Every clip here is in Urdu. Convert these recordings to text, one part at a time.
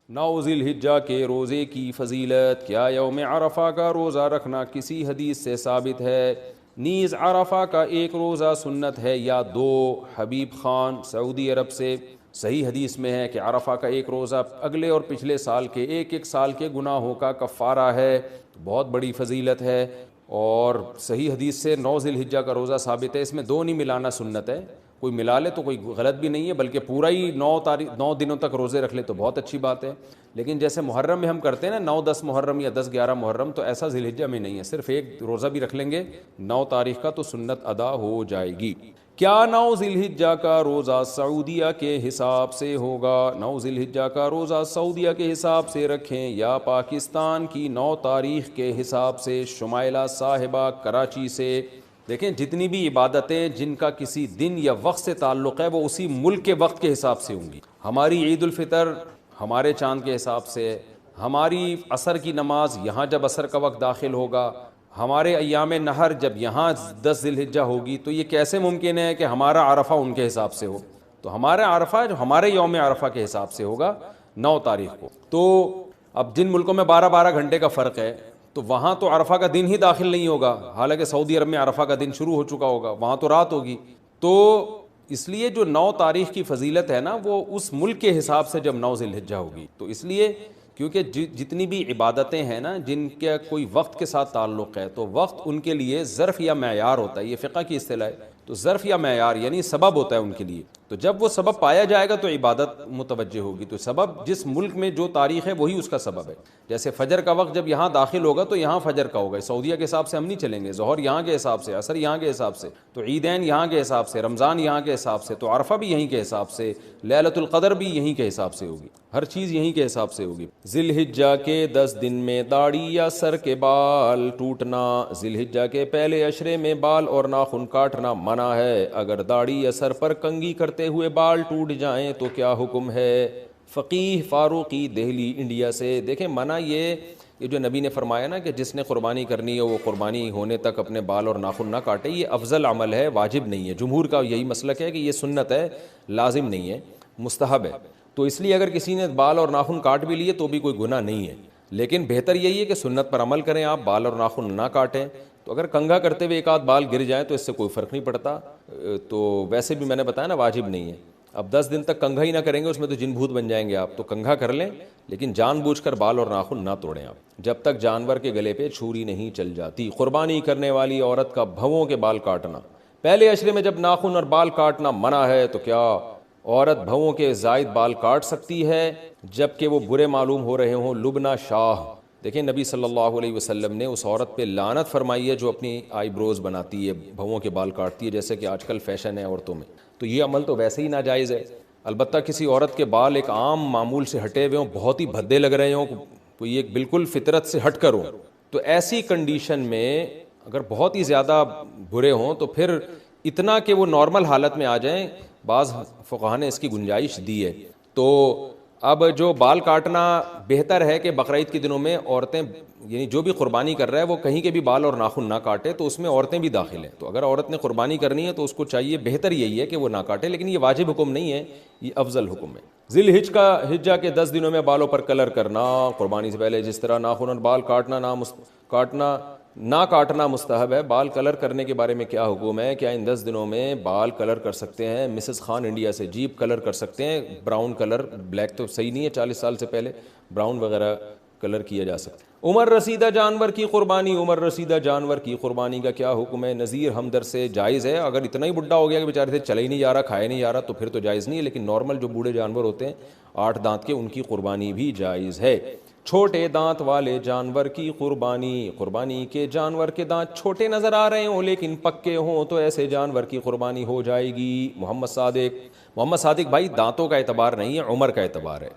9 ذی الحجہ کے روزے کی فضیلت. کیا یوم عرفہ کا روزہ رکھنا کسی حدیث سے ثابت ہے؟ نیز عرفہ کا ایک روزہ سنت ہے یا دو؟ حبیب خان سعودی عرب سے. صحیح حدیث میں ہے کہ عرفہ کا ایک روزہ اگلے اور پچھلے سال کے ایک سال کے گناہوں کا کفارہ ہے. بہت بڑی فضیلت ہے. اور صحیح حدیث سے 9 ذی الحجہ کا روزہ ثابت ہے. اس میں دو نہیں ملانا سنت ہے. کوئی ملا لے تو کوئی غلط بھی نہیں ہے، بلکہ پورا ہی 9 دنوں تک روزے رکھ لے تو بہت اچھی بات ہے. لیکن جیسے محرم میں ہم کرتے ہیں نا 9-10 محرم یا 10-11 محرم، تو ایسا ذی الحجہ میں نہیں ہے. صرف ایک روزہ بھی رکھ لیں گے 9 تاریخ کا تو سنت ادا ہو جائے گی. کیا 9 ذی الحجہ کا روزہ سعودیہ کے حساب سے ہوگا؟ 9 ذی الحجہ کا روزہ سعودیہ کے حساب سے رکھیں یا پاکستان کی 9 تاریخ کے حساب سے؟ شمائلہ صاحبہ کراچی سے. دیکھیں جتنی بھی عبادتیں جن کا کسی دن یا وقت سے تعلق ہے وہ اسی ملک کے وقت کے حساب سے ہوں گی. ہماری عید الفطر ہمارے چاند کے حساب سے، ہماری عصر کی نماز یہاں جب عصر کا وقت داخل ہوگا، ہمارے ایام نہر جب یہاں 10 ذی الحجہ ہوگی، تو یہ کیسے ممکن ہے کہ ہمارا عرفہ ان کے حساب سے ہو؟ تو ہمارا عرفہ جو ہمارے یوم عرفہ کے حساب سے ہوگا 9 تاریخ کو. تو اب جن ملکوں میں 12 گھنٹے کا فرق ہے تو وہاں تو عرفہ کا دن ہی داخل نہیں ہوگا، حالانکہ سعودی عرب میں عرفہ کا دن شروع ہو چکا ہوگا، وہاں تو رات ہوگی. تو اس لیے جو 9 تاریخ کی فضیلت ہے نا وہ اس ملک کے حساب سے جب 9 ذی الحجہ ہوگی. تو اس لیے کیونکہ جتنی بھی عبادتیں ہیں نا جن کا کوئی وقت کے ساتھ تعلق ہے تو وقت ان کے لیے ظرف یا معیار ہوتا ہے. یہ فقہ کی اصطلاح ہے. تو ظرف یا معیار یعنی سبب ہوتا ہے ان کے لیے. تو جب وہ سبب پایا جائے گا تو عبادت متوجہ ہوگی. تو سبب جس ملک میں جو تاریخ ہے وہی اس کا سبب ہے. جیسے فجر کا وقت جب یہاں داخل ہوگا تو یہاں فجر کا ہوگا. سعودیہ کے حساب سے ہم نہیں چلیں گے. ظہر یہاں کے حساب سے، عصر یہاں کے حساب سے، تو عیدین یہاں کے حساب سے، رمضان یہاں کے حساب سے، تو عرفہ بھی یہیں کے حساب سے، لیلۃ القدر بھی یہیں کے حساب سے ہوگی. ہر چیز یہیں کے حساب سے ہوگی. ذی الحجہ کے 10 دن میں داڑھی یا سر کے بال ٹوٹنا. ذی الحجہ کے پہلے عشرے میں بال اور ناخن کاٹنا منع ہے. اگر داڑھی یا سر پر کنگھی کرتے ہوئے بال ٹوٹ جائیں تو کیا حکم ہے؟ فقیہ فاروقی دہلی انڈیا سے. دیکھیں منع یہ جو نبی نے فرمایا نا کہ جس نے قربانی کرنی ہے وہ قربانی ہونے تک اپنے بال اور ناخن نہ کاٹے، یہ افضل عمل ہے، واجب نہیں ہے. جمہور کا یہی مسلک ہے کہ یہ سنت ہے، لازم نہیں ہے، مستحب ہے. تو اس لیے اگر کسی نے بال اور ناخن کاٹ بھی لیے تو بھی کوئی گناہ نہیں ہے. لیکن بہتر یہی ہے کہ سنت پر عمل کریں، آپ بال اور ناخن نہ کاٹیں. تو اگر کنگھا کرتے ہوئے ایک آدھ بال گر جائیں تو اس سے کوئی فرق نہیں پڑتا. تو ویسے بھی میں نے بتایا نا واجب نہیں ہے. اب 10 دن تک کنگھا ہی نہ کریں گے اس میں تو جن بھوت بن جائیں گے آپ. تو کنگھا کر لیں لیکن جان بوجھ کر بال اور ناخن نہ توڑیں آپ، جب تک جانور کے گلے پہ چھری نہیں چل جاتی. قربانی کرنے والی عورت کا بھووں کے بال کاٹنا. پہلے عشرے میں جب ناخن اور بال کاٹنا منع ہے تو کیا عورت بھووں کے زائد بال کاٹ سکتی ہے جب کہ وہ برے معلوم ہو رہے ہوں؟ لبنہ شاہ. دیکھیں نبی صلی اللہ علیہ وسلم نے اس عورت پہ لعنت فرمائی ہے جو اپنی آئی بروز بناتی ہے، بھووں کے بال کاٹتی ہے، جیسے کہ آج کل فیشن ہے عورتوں میں. تو یہ عمل تو ویسے ہی ناجائز ہے. البتہ کسی عورت کے بال ایک عام معمول سے ہٹے ہوئے ہوں، بہت ہی بھدے لگ رہے ہوں، کوئی ایک بالکل فطرت سے ہٹ کر ہوں، تو ایسی کنڈیشن میں اگر بہت ہی زیادہ برے ہوں تو پھر اتنا کہ وہ نارمل حالت میں آ جائیں، بعض فقہا نے اس کی گنجائش دی ہے. تو اب جو بال کاٹنا بہتر ہے کہ بقرعید کے دنوں میں عورتیں یعنی جو بھی قربانی کر رہا ہے وہ کہیں کے بھی بال اور ناخن نہ کاٹے، تو اس میں عورتیں بھی داخل ہیں. تو اگر عورت نے قربانی کرنی ہے تو اس کو چاہیے، بہتر یہی ہے کہ وہ نہ کاٹے، لیکن یہ واجب حکم نہیں ہے، یہ افضل حکم ہے. ذی الحجہ کے 10 دنوں میں بالوں پر کلر کرنا. قربانی سے پہلے جس طرح ناخن اور بال نہ کاٹنا مستحب ہے، بال کلر کرنے کے بارے میں کیا حکم ہے؟ کیا ان 10 دنوں میں بال کلر کر سکتے ہیں؟ مسز خان انڈیا سے. جیپ کلر کر سکتے ہیں، براؤن کلر، بلیک تو صحیح نہیں ہے، 40 سال سے پہلے براؤن وغیرہ کلر کیا جا سکتا ہے. عمر رسیدہ جانور کی قربانی. عمر رسیدہ جانور کی قربانی کا کیا حکم ہے؟ نذیر ہمدر سے. جائز ہے، اگر اتنا ہی بڈھا ہو گیا کہ بیچارے سے چلا ہی نہیں جا رہا، کھایا نہیں جا رہا، تو پھر تو جائز نہیں ہے. لیکن نارمل جو بوڑھے جانور ہوتے ہیں 8 دانت کے، ان کی قربانی بھی جائز ہے. چھوٹے دانت والے جانور کی قربانی. قربانی کے جانور کے دانت چھوٹے نظر آ رہے ہوں لیکن پکے ہوں تو ایسے جانور کی قربانی ہو جائے گی. محمد صادق بھائی دانتوں کا اعتبار نہیں ہے، عمر کا اعتبار ہے.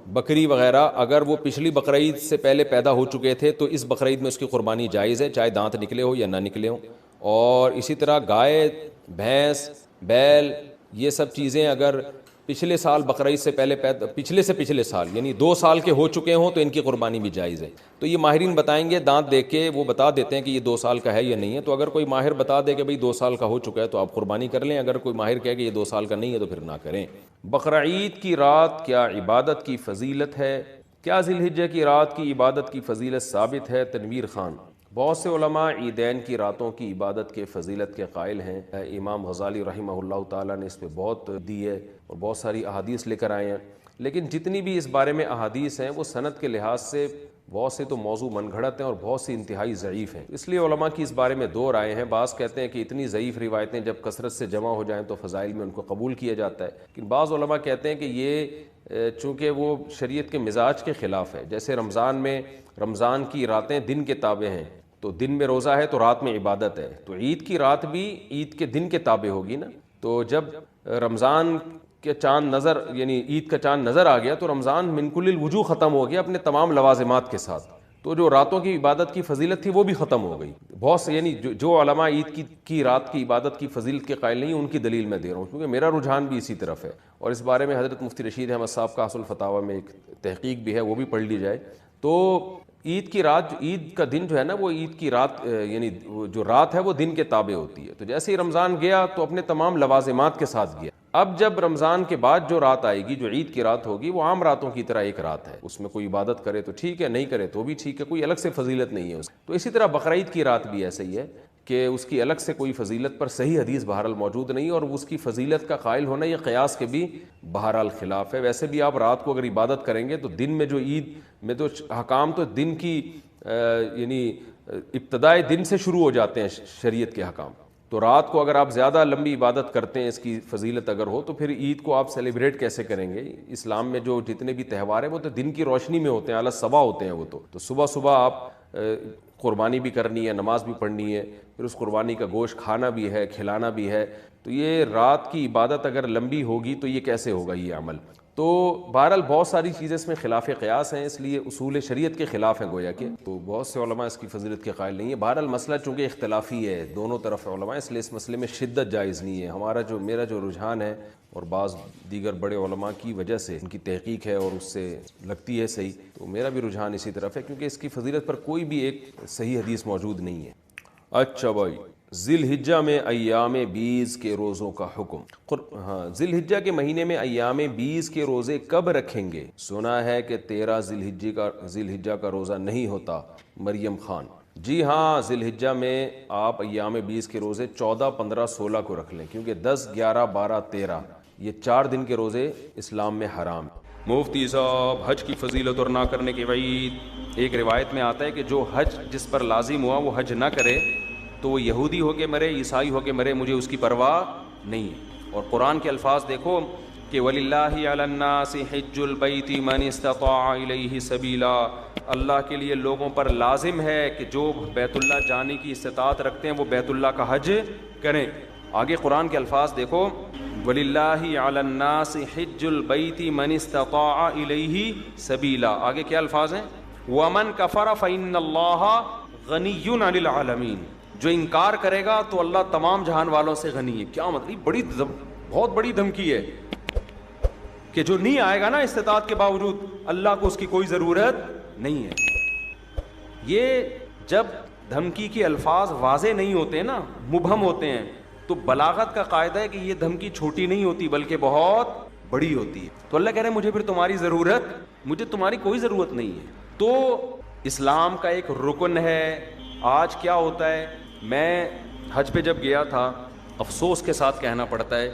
بکری وغیرہ اگر وہ پچھلی بقرعید سے پہلے پیدا ہو چکے تھے تو اس بقرعید میں اس کی قربانی جائز ہے، چاہے دانت نکلے ہو یا نہ نکلے ہوں. اور اسی طرح گائے، بھینس، بیل، یہ سب چیزیں اگر پچھلے سال بقرعید سے پہلے پچھلے سال یعنی 2 سال کے ہو چکے ہوں تو ان کی قربانی بھی جائز ہے. تو یہ ماہرین بتائیں گے, دانت دیکھ کے وہ بتا دیتے ہیں کہ یہ 2 سال کا ہے یا نہیں ہے. تو اگر کوئی ماہر بتا دے کہ بھئی 2 سال کا ہو چکا ہے تو آپ قربانی کر لیں, اگر کوئی ماہر کہے کہ یہ 2 سال کا نہیں ہے تو پھر نہ کریں. بقرعید کی رات کیا عبادت کی فضیلت ہے؟ کیا ذی الحجہ کی رات کی عبادت کی فضیلت ثابت ہے؟ تنویر خان. بہت سے علماء عیدین کی راتوں کی عبادت کے فضیلت کے قائل ہیں. امام غزالی رحمہ اللہ تعالیٰ نے اس پہ بہت دی ہے اور بہت ساری احادیث لے کر آئے ہیں, لیکن جتنی بھی اس بارے میں احادیث ہیں وہ سند کے لحاظ سے بہت سے تو موضوع من گھڑت ہیں اور بہت سی انتہائی ضعیف ہیں. اس لیے علماء کی اس بارے میں 2 رائے ہیں. بعض کہتے ہیں کہ اتنی ضعیف روایتیں جب کثرت سے جمع ہو جائیں تو فضائل میں ان کو قبول کیا جاتا ہے, لیکن بعض علماء کہتے ہیں کہ یہ چونکہ وہ شریعت کے مزاج کے خلاف ہے. جیسے رمضان کی راتیں دن کے تابع ہیں, تو دن میں روزہ ہے تو رات میں عبادت ہے, تو عید کی رات بھی عید کے دن کے تابع ہوگی نا. تو جب رمضان کے چاند نظر یعنی عید کا چاند نظر آ گیا تو رمضان من کل الوجوہ ختم ہو گیا اپنے تمام لوازمات کے ساتھ, تو جو راتوں کی عبادت کی فضیلت تھی وہ بھی ختم ہو گئی. بہت سے یعنی جو علماء عید کی رات کی عبادت کی فضیلت کے قائل نہیں ان کی دلیل میں دے رہا ہوں, کیونکہ میرا رجحان بھی اسی طرف ہے. اور اس بارے میں حضرت مفتی رشید احمد صاحب کا اصل فتاوی میں ایک تحقیق بھی ہے, وہ بھی پڑھ لی جائے. تو عید کی رات, عید کا دن جو ہے نا وہ عید کی رات یعنی جو رات ہے وہ دن کے تابع ہوتی ہے. تو جیسے ہی رمضان گیا تو اپنے تمام لوازمات کے ساتھ گیا. اب جب رمضان کے بعد جو رات آئے گی, جو عید کی رات ہوگی, وہ عام راتوں کی طرح ایک رات ہے. اس میں کوئی عبادت کرے تو ٹھیک ہے, نہیں کرے تو بھی ٹھیک ہے, کوئی الگ سے فضیلت نہیں ہے اس. تو اسی طرح بقرعید کی رات بھی ایسا ہی ہے کہ اس کی الگ سے کوئی فضیلت پر صحیح حدیث بہرحال موجود نہیں, اور اس کی فضیلت کا قائل ہونا یہ قیاس کے بھی بہرحال خلاف ہے. ویسے بھی آپ رات کو اگر عبادت کریں گے تو دن میں جو عید میں تو حکام تو دن کی یعنی ابتدائے دن سے شروع ہو جاتے ہیں شریعت کے حکام. تو رات کو اگر آپ زیادہ لمبی عبادت کرتے ہیں, اس کی فضیلت اگر ہو, تو پھر عید کو آپ سیلیبریٹ کیسے کریں گے؟ اسلام میں جو جتنے بھی تہوار ہیں وہ تو دن کی روشنی میں ہوتے ہیں, اعلیٰ صبح ہوتے ہیں وہ. تو صبح آپ قربانی بھی کرنی ہے, نماز بھی پڑھنی ہے, پھر اس قربانی کا گوشت کھانا بھی ہے, کھلانا بھی ہے. تو یہ رات کی عبادت اگر لمبی ہوگی تو یہ کیسے ہوگا یہ عمل؟ تو بہرحال بہت ساری چیزیں اس میں خلاف قیاس ہیں, اس لیے اصول شریعت کے خلاف ہیں گویا کہ. تو بہت سے علماء اس کی فضیلت کے قائل نہیں ہیں. بہرحال مسئلہ چونکہ اختلافی ہے دونوں طرف علماء, اس لیے اس مسئلے میں شدت جائز نہیں ہے. میرا جو رجحان ہے اور بعض دیگر بڑے علماء کی وجہ سے ان کی تحقیق ہے اور اس سے لگتی ہے صحیح, تو میرا بھی رجحان اسی طرف ہے, کیونکہ اس کی فضیلت پر کوئی بھی ایک صحیح حدیث موجود نہیں ہے. اچھا بھائی, ذی الحجہ میں ایام 20 کے روزوں کا حکم. ہاں, ذی الحجہ کے مہینے میں ایام 20 کے روزے کب رکھیں گے؟ سنا ہے کہ 13 ذی الحجہ کا روزہ نہیں ہوتا. مریم خان. جی ہاں, ذی الحجہ میں آپ ایام 20 کے روزے 14, 15, 16 کو رکھ لیں, کیونکہ 10, 11, 12, 13 یہ 4 دن کے روزے اسلام میں حرام ہیں. مفتی صاحب, حج کی فضیلت اور نہ کرنے کی وعید. ایک روایت میں آتا ہے کہ جو حج جس پر لازم ہوا وہ حج نہ کرے تو وہ یہودی ہو کے مرے, عیسائی ہو کے مرے, مجھے اس کی پرواہ نہیں ہے. اور قرآن کے الفاظ دیکھو کہ وَلِلَّهِ عَلَى النَّاسِ حِجُّ الْبَيْتِ مَنِ اسْتَطَاعَ إِلَيْهِ سَبِيلًا. اللہ کے لیے لوگوں پر لازم ہے کہ جو بیت اللہ جانے کی استطاعت رکھتے ہیں وہ بیت اللہ کا حج کریں. آگے قرآن کے الفاظ دیکھو, وَلِلَّهِ عَلَى النَّاسِ حِجُّ الْبَيْتِ مَنِ اسْتَطَاعَ إِلَيْهِ سَبِيلًا. آگے کیا الفاظ ہیں؟ وَمَنْ كَفَرَ فَإِنَّ اللَّهَ غَنِيٌّ عَنِ الْعَالَمِينَ. جو انکار کرے گا تو اللہ تمام جہان والوں سے غنی ہے. کیا مطلب؟ بہت بڑی دھمکی ہے کہ جو نہیں آئے گا نا استطاعت کے باوجود, اللہ کو اس کی کوئی ضرورت نہیں ہے. یہ جب دھمکی کے الفاظ واضح نہیں ہوتے نا, مبہم ہوتے ہیں, تو بلاغت کا قاعدہ ہے کہ یہ دھمکی چھوٹی نہیں ہوتی بلکہ بہت بڑی ہوتی ہے. تو اللہ کہہ رہے ہیں مجھے پھر تمہاری ضرورت, مجھے تمہاری کوئی ضرورت نہیں ہے. تو اسلام کا ایک رکن ہے. آج کیا ہوتا ہے, میں حج پہ جب گیا تھا, افسوس کے ساتھ کہنا پڑتا ہے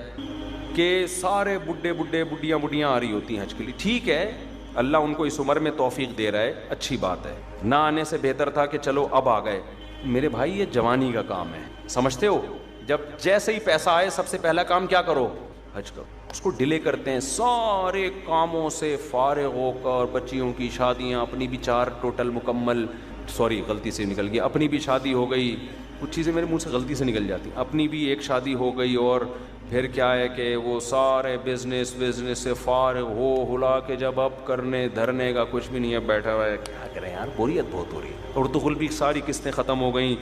کہ سارے بڈھیاں آ رہی ہوتی ہیں حج کے لیے. ٹھیک ہے, اللہ ان کو اس عمر میں توفیق دے رہا ہے, اچھی بات ہے. نہ آنے سے بہتر تھا کہ چلو اب آ گئے. میرے بھائی یہ جوانی کا کام ہے, سمجھتے ہو؟ جب جیسے ہی پیسہ آئے سب سے پہلا کام کیا کرو؟ حج کرو. اس کو ڈیلے کرتے ہیں, سارے کاموں سے فارغ ہو کر, بچیوں کی شادیاں, اپنی بھی 4 ٹوٹل مکمل, سوری غلطی سے نکل گیا, اپنی بھی شادی ہو گئی. کچھ چیزیں میرے منہ سے غلطی سے نکل جاتی, اپنی بھی ایک شادی ہو گئی, اور پھر کیا ہے کہ وہ سارے بزنس سے فارغ ہو ہلا کے جب اب کرنے دھرنے کا کچھ بھی نہیں ہے, بیٹھا ہوا ہے. کیا کریں یار, بوریت بہت ہو رہی ہے. اور دخل بھی ساری قسطیں ختم ہو گئیں,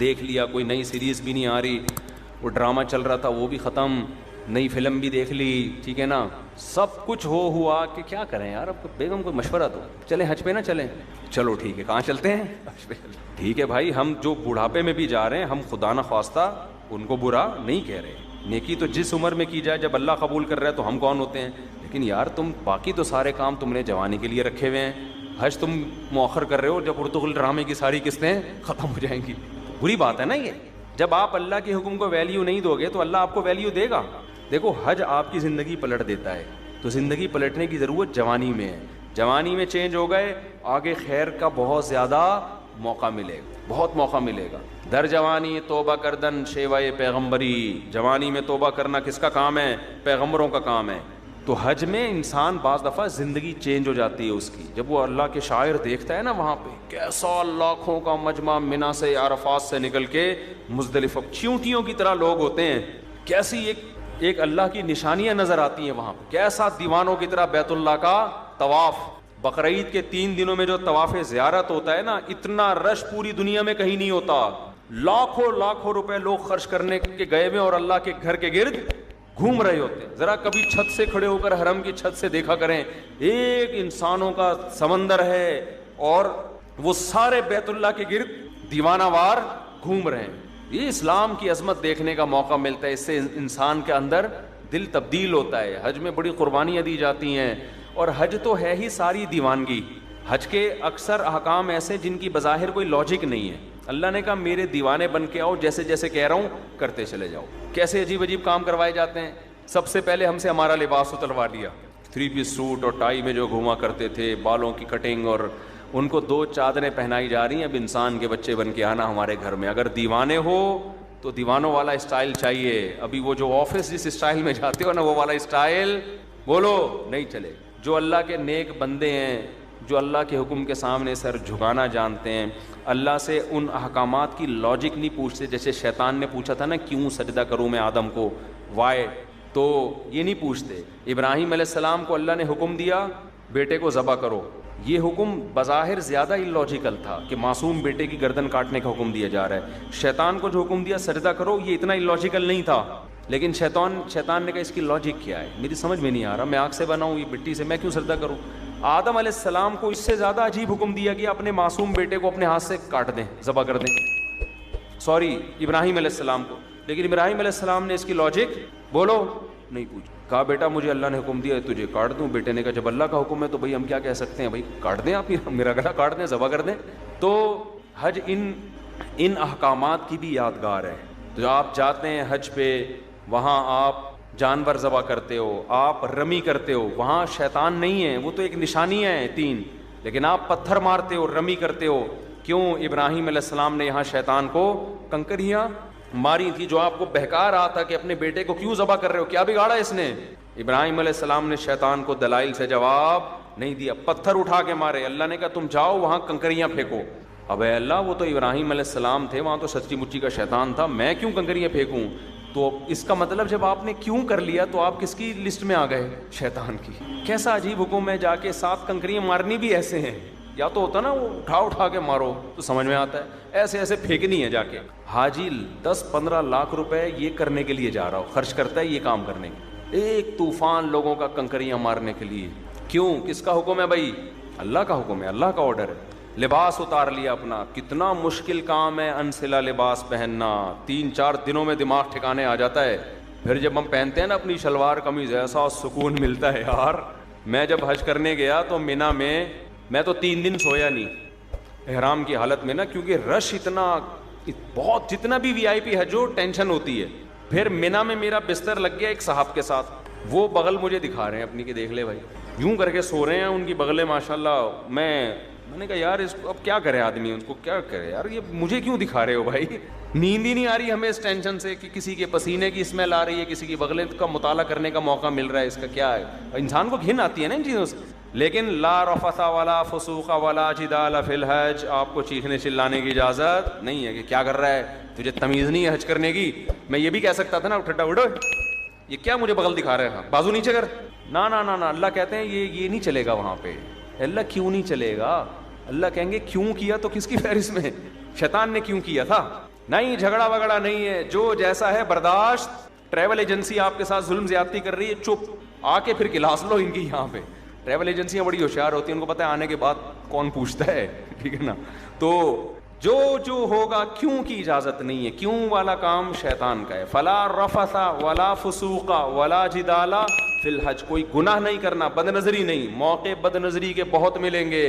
دیکھ لیا کوئی نئی سیریز بھی نہیں آ رہی, وہ ڈرامہ چل رہا تھا وہ بھی ختم, نئی فلم بھی دیکھ لی, ٹھیک ہے نا, سب کچھ ہوا کہ کیا کریں یار, اب بیگم کو مشورہ دو, چلیں حج پہ نہ چلیں, چلو ٹھیک ہے, کہاں چلتے ہیں, حج پہ. ٹھیک ہے بھائی, ہم جو بڑھاپے میں بھی جا رہے ہیں, ہم خدا نہ خواستہ ان کو برا نہیں کہہ رہے, نیکی تو جس عمر میں کی جائے, جب اللہ قبول کر رہا ہے تو ہم کون ہوتے ہیں. لیکن یار تم باقی تو سارے کام تم نے جوانی کے لیے رکھے ہوئے ہیں, حج تم مؤخر کر رہے ہو جب ارطغرل ڈرامے کی ساری قسطیں ختم ہو جائیں گی. بری بات ہے نا یہ. جب آپ اللہ کے حکم کو ویلیو نہیں دو گے تو اللہ آپ کو ویلیو دے گا. دیکھو حج آپ کی زندگی پلٹ دیتا ہے, تو زندگی پلٹنے کی ضرورت جوانی میں ہے. جوانی میں چینج ہو گئے, آگے خیر کا بہت زیادہ موقع ملے گا, بہت موقع ملے گا. در جوانی توبہ کردن شیوائے پیغمبری, جوانی میں توبہ کرنا کس کا کام ہے, پیغمبروں کا کام ہے. تو حج میں انسان بعض دفعہ زندگی چینج ہو جاتی ہے اس کی, جب وہ اللہ کے شاعر دیکھتا ہے نا, وہاں پہ کیسا لاکھوں کا مجمع منا سے عرفات سے نکل کے مزدلفہ, چیونٹیوں کی طرح لوگ ہوتے ہیں, کیسی ایک اللہ کی نشانیاں نظر آتی ہیں وہاں پہ, کیسا دیوانوں کی طرح بیت اللہ کا طواف. بقرعید کے 3 دنوں میں جو طواف زیارت ہوتا ہے نا, اتنا رش پوری دنیا میں کہیں نہیں ہوتا. لاکھوں روپے لوگ خرچ کرنے کے گئے ہوئے اور اللہ کے گھر کے گرد گھوم رہے ہوتے ہیں. ذرا کبھی چھت سے کھڑے ہو کر حرم کی چھت سے دیکھا کریں, ایک انسانوں کا سمندر ہے اور وہ سارے بیت اللہ کے گرد دیوانہ وار گھوم رہے ہیں. یہ اسلام کی عظمت دیکھنے کا موقع ملتا ہے, اس سے انسان کے اندر دل تبدیل ہوتا ہے. حج میں بڑی قربانیاں دی جاتی ہیں, اور حج تو ہے ہی ساری دیوانگی. حج کے اکثر احکام ایسے جن کی بظاہر کوئی لاجک نہیں ہے. اللہ نے کہا میرے دیوانے بن کے آؤ, جیسے جیسے کہہ رہا ہوں کرتے چلے جاؤ. کیسے عجیب عجیب کام کروائے جاتے ہیں. سب سے پہلے ہم سے ہمارا لباس اتروا لیا, 3 پیس سوٹ اور ٹائی میں جو گھوما کرتے تھے, بالوں کی کٹنگ, اور ان کو 2 چادریں پہنائی جا رہی ہیں. اب انسان کے بچے بن کے آنا ہمارے گھر میں. اگر دیوانے ہو تو دیوانوں والا اسٹائل چاہیے. ابھی وہ جو آفس جس اسٹائل میں جاتے ہو نا, وہ والا اسٹائل بولو نہیں چلے. جو اللہ کے نیک بندے ہیں, جو اللہ کے حکم کے سامنے سر جھکانا جانتے ہیں, اللہ سے ان احکامات کی لاجک نہیں پوچھتے. جیسے شیطان نے پوچھا تھا نا, کیوں سجدہ کروں میں آدم کو, وائے, تو یہ نہیں پوچھتے. ابراہیم علیہ السلام کو اللہ نے حکم دیا بیٹے کو ذبح کرو. یہ حکم بظاہر زیادہ ہی لاجیکل تھا کہ معصوم بیٹے کی گردن کاٹنے کا حکم دیا جا رہا ہے. شیطان کو جو حکم دیا سجدہ کرو, یہ اتنا لاجیکل نہیں تھا. لیکن شیطان نے کہا اس کی لاجک کیا ہے, میری سمجھ میں نہیں آ رہا, میں آگ سے بنا ہوں, یہ مٹی سے, میں کیوں سجدہ کروں. آدم علیہ السلام کو اس سے زیادہ عجیب حکم دیا کہ اپنے معصوم بیٹے کو اپنے ہاتھ سے کاٹ دیں, ذبح کر دیں. سوری, ابراہیم علیہ السلام کو. لیکن ابراہیم علیہ السلام نے اس کی لاجک بولو نہیں پوچھی. کہا بیٹا مجھے اللہ نے حکم دیا تجھے کاٹ دوں. بیٹے نے کہا جب اللہ کا حکم ہے تو بھائی ہم کیا کہہ سکتے ہیں, بھائی کاٹ دیں, آپ میرا گلا کاٹ دیں, ذبح کر دیں. تو حج ان احکامات کی بھی یادگار ہے. تو آپ جاتے ہیں حج پہ, وہاں آپ جانور ذبح کرتے ہو, آپ رمی کرتے ہو, وہاں شیطان نہیں ہے, وہ تو ایک نشانیاں ہیں 3. لیکن آپ پتھر مارتے ہو, رمی کرتے ہو. کیوں؟ ابراہیم علیہ السلام نے یہاں شیطان کو کنکریاں ماری تھی, جو آپ کو بہکا رہا تھا کہ اپنے بیٹے کو کیوں ذبح کر رہے ہو, کیا بگاڑا اس نے. ابراہیم علیہ السلام نے شیطان کو دلائل سے جواب نہیں دیا, پتھر اٹھا کے مارے. اللہ نے کہا تم جاؤ وہاں کنکریاں پھینکو. اب اے اللہ, وہ تو ابراہیم علیہ السلام تھے, وہاں تو سچی مچی کا شیطان تھا, میں کیوں کنکریاں پھینکوں. تو اس کا مطلب جب آپ نے کیوں کر لیا تو آپ کس کی لسٹ میں آ گئے, شیطان کی. کیسا عجیب حکم ہے, جا کے 7 کنکریاں مارنی بھی ایسے ہیں. یا تو ہوتا نا وہ اٹھا کے مارو تو سمجھ میں آتا ہے, ایسے پھینکنی ہے جا کے. حاجی 10-15 لاکھ روپے یہ کرنے کے لیے جا رہا ہو, خرچ کرتا ہے یہ کام کرنے کے, ایک طوفان لوگوں کا کنکریاں مارنے کے لیے. کیوں؟ کس کا حکم ہے بھائی, اللہ کا حکم ہے, اللہ کا آرڈر ہے. لباس اتار لیا اپنا, کتنا مشکل کام ہے انسلا لباس پہننا, 3-4 دنوں میں دماغ ٹھکانے آ جاتا ہے. پھر جب ہم پہنتے ہیں نا اپنی شلوار قمیض, ایسا سکون ملتا ہے یار. میں جب حج کرنے گیا تو مینا میں تو 3 دن سویا نہیں احرام کی حالت میں نا, کیونکہ رش اتنا بہت, جتنا بھی وی آئی پی حج ہو ٹینشن ہوتی ہے. پھر مینا میں میرا بستر لگ گیا ایک صاحب کے ساتھ, وہ بغل مجھے دکھا رہے ہیں اپنی کہ دیکھ لے بھائی, یوں کر کے سو رہے ہیں, ان کی بغلیں ماشاءاللہ. میں نے کہا یار اس کو اب کیا کرے آدمی, ان کو کیا کرے یار, یہ مجھے کیوں دکھا رہے ہو بھائی. نیند ہی نہیں آ رہی ہمیں اس ٹینشن سے کہ کسی کے پسینے کی اسمیل آ رہی ہے, کسی کی بغلیں کا مطالعہ کرنے کا موقع مل رہا ہے, اس کا کیا ہے. انسان کو گھن آتی ہے نا ان چیزوں سے. لیکن لا رفث ولا فسوق ولا جدال فی الحج, آپ کو چیخنے چلانے کی اجازت نہیں ہے کہ کیا کر رہا ہے, تجھے تمیز نہیں ہے حج کرنے کی. میں یہ بھی کہہ سکتا تھا نا ٹھڈا اڑو, یہ کیا مجھے بغل دکھا رہے ہیں, بازو نیچے کر. نا نا نا نا, اللہ کہتے ہیں یہ نہیں چلے گا وہاں پہ. اللہ کیوں نہیں چلے گا, اللہ کہیں گے کیوں کیا تو کس کی فہرست میں, شیطان نے کیوں کیا تھا. نہیں, جھگڑا وگڑا نہیں ہے, جو جیسا ہے برداشت ٹریول ایجنسی آپ کے ساتھ ظلم زیادتی کر رہی ہے, چپ, آ کے پھر کلاس لو ان کی یہاں پہ. ٹریول ایجنسیاں بڑی ہوشیار ہوتی ہیں, ان کو پتہ ہے آنے کے بعد کون پوچھتا ہے, ٹھیک ہے نا. تو جو ہوگا کیوں کی اجازت نہیں ہے, کیوں والا کام شیطان کا ہے. فلا رفث ولا فسوق ولا جدال فی الحج, کوئی گناہ نہیں کرنا, بد نظری نہیں. موقع بد نظری کے بہت ملیں گے,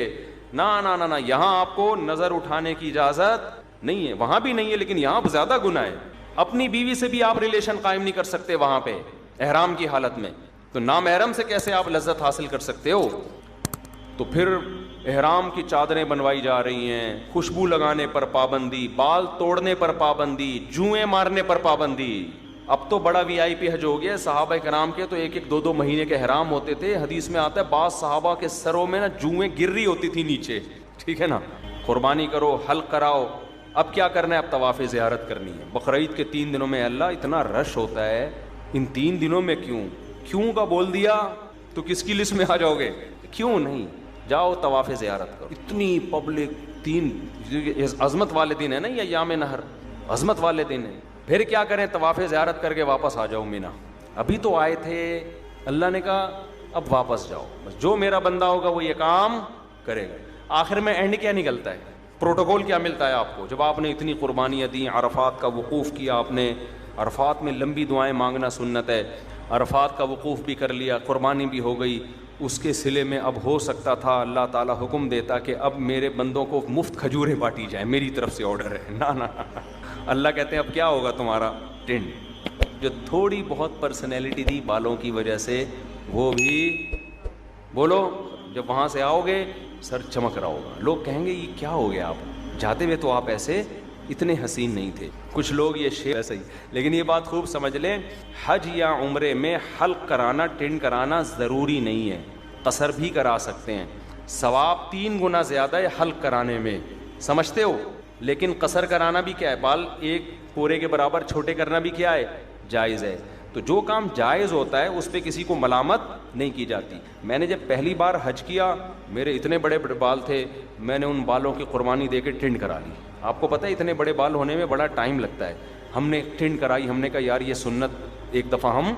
نہ یہاں آپ کو نظر اٹھانے کی اجازت نہیں ہے, وہاں بھی نہیں ہے, لیکن یہاں زیادہ گناہ ہے. اپنی بیوی سے بھی آپ ریلیشن قائم نہیں کر سکتے وہاں پہ احرام کی حالت میں, تو نامحرم سے کیسے آپ لذت حاصل کر سکتے ہو. تو پھر احرام کی چادریں بنوائی جا رہی ہیں, خوشبو لگانے پر پابندی, بال توڑنے پر پابندی, جوئیں مارنے پر پابندی. اب تو بڑا وی آئی پی حج ہو گیا. صحابہ کرام کے تو 1-2 مہینے کے احرام ہوتے تھے. حدیث میں آتا ہے بعض صحابہ کے سروں میں نا جوئیں گر رہی ہوتی تھی نیچے, ٹھیک ہے نا. قربانی کرو, حلق کراؤ. اب کیا کرنا ہے, اب طواف زیارت کرنی ہے. بقرعید کے 3 دنوں میں اللہ اتنا رش ہوتا ہے, ان 3 دنوں میں کیوں کا بول دیا تو کس کی لسٹ میں آ جاؤ گے, کیوں نہیں. جاؤ طواف زیارت کرو. اتنی پبلک, 3 عظمت والے دن ہے نا, یہ ایام نہر عظمت والے دن ہے. پھر کیا کریں, طواف زیارت کر کے واپس آ جاؤ مینا. ابھی تو آئے تھے, اللہ نے کہا اب واپس جاؤ, بس جو میرا بندہ ہوگا وہ یہ کام کرے گا. آخر میں اینڈ کیا نکلتا ہے, پروٹوکول کیا ملتا ہے آپ کو, جب آپ نے اتنی قربانیاں دی, عرفات کا وقوف کیا آپ نے. عرفات میں لمبی دعائیں مانگنا سنت ہے. عرفات کا وقوف بھی کر لیا, قربانی بھی ہو گئی. اس کے صلے میں اب ہو سکتا تھا اللہ تعالیٰ حکم دیتا کہ اب میرے بندوں کو مفت کھجوریں بانٹی جائیں, میری طرف سے آرڈر ہے. نہ اللہ کہتے ہیں اب کیا ہوگا تمہارا ٹینڈ. جو تھوڑی بہت پرسنالٹی تھی بالوں کی وجہ سے, وہ بھی بولو, جب وہاں سے آؤ گے سر چمک رہا ہوگا. لوگ کہیں گے یہ کیا ہو گیا, آپ جاتے ہوئے تو آپ ایسے اتنے حسین نہیں تھے. کچھ لوگ یہ شیئر ایسا ہی, لیکن یہ بات خوب سمجھ لیں, حج یا عمرے میں حلق کرانا, ٹینڈ کرانا ضروری نہیں ہے. قصر بھی کرا سکتے ہیں. ثواب 3 گنا زیادہ ہے حلق کرانے میں, سمجھتے ہو. لیکن قصر کرانا بھی کیا ہے, بال ایک پورے کے برابر چھوٹے کرنا بھی کیا ہے, جائز ہے. تو جو کام جائز ہوتا ہے اس پہ کسی کو ملامت نہیں کی جاتی. میں نے جب پہلی بار حج کیا, میرے اتنے بڑے بڑے بال تھے, میں نے ان بالوں کی قربانی دے کے ٹینڈ کرا لی. آپ کو پتہ ہے اتنے بڑے بال ہونے میں بڑا ٹائم لگتا ہے. ہم نے ٹینڈ کرائی, ہم نے کہا یار یہ سنت ایک دفعہ ہم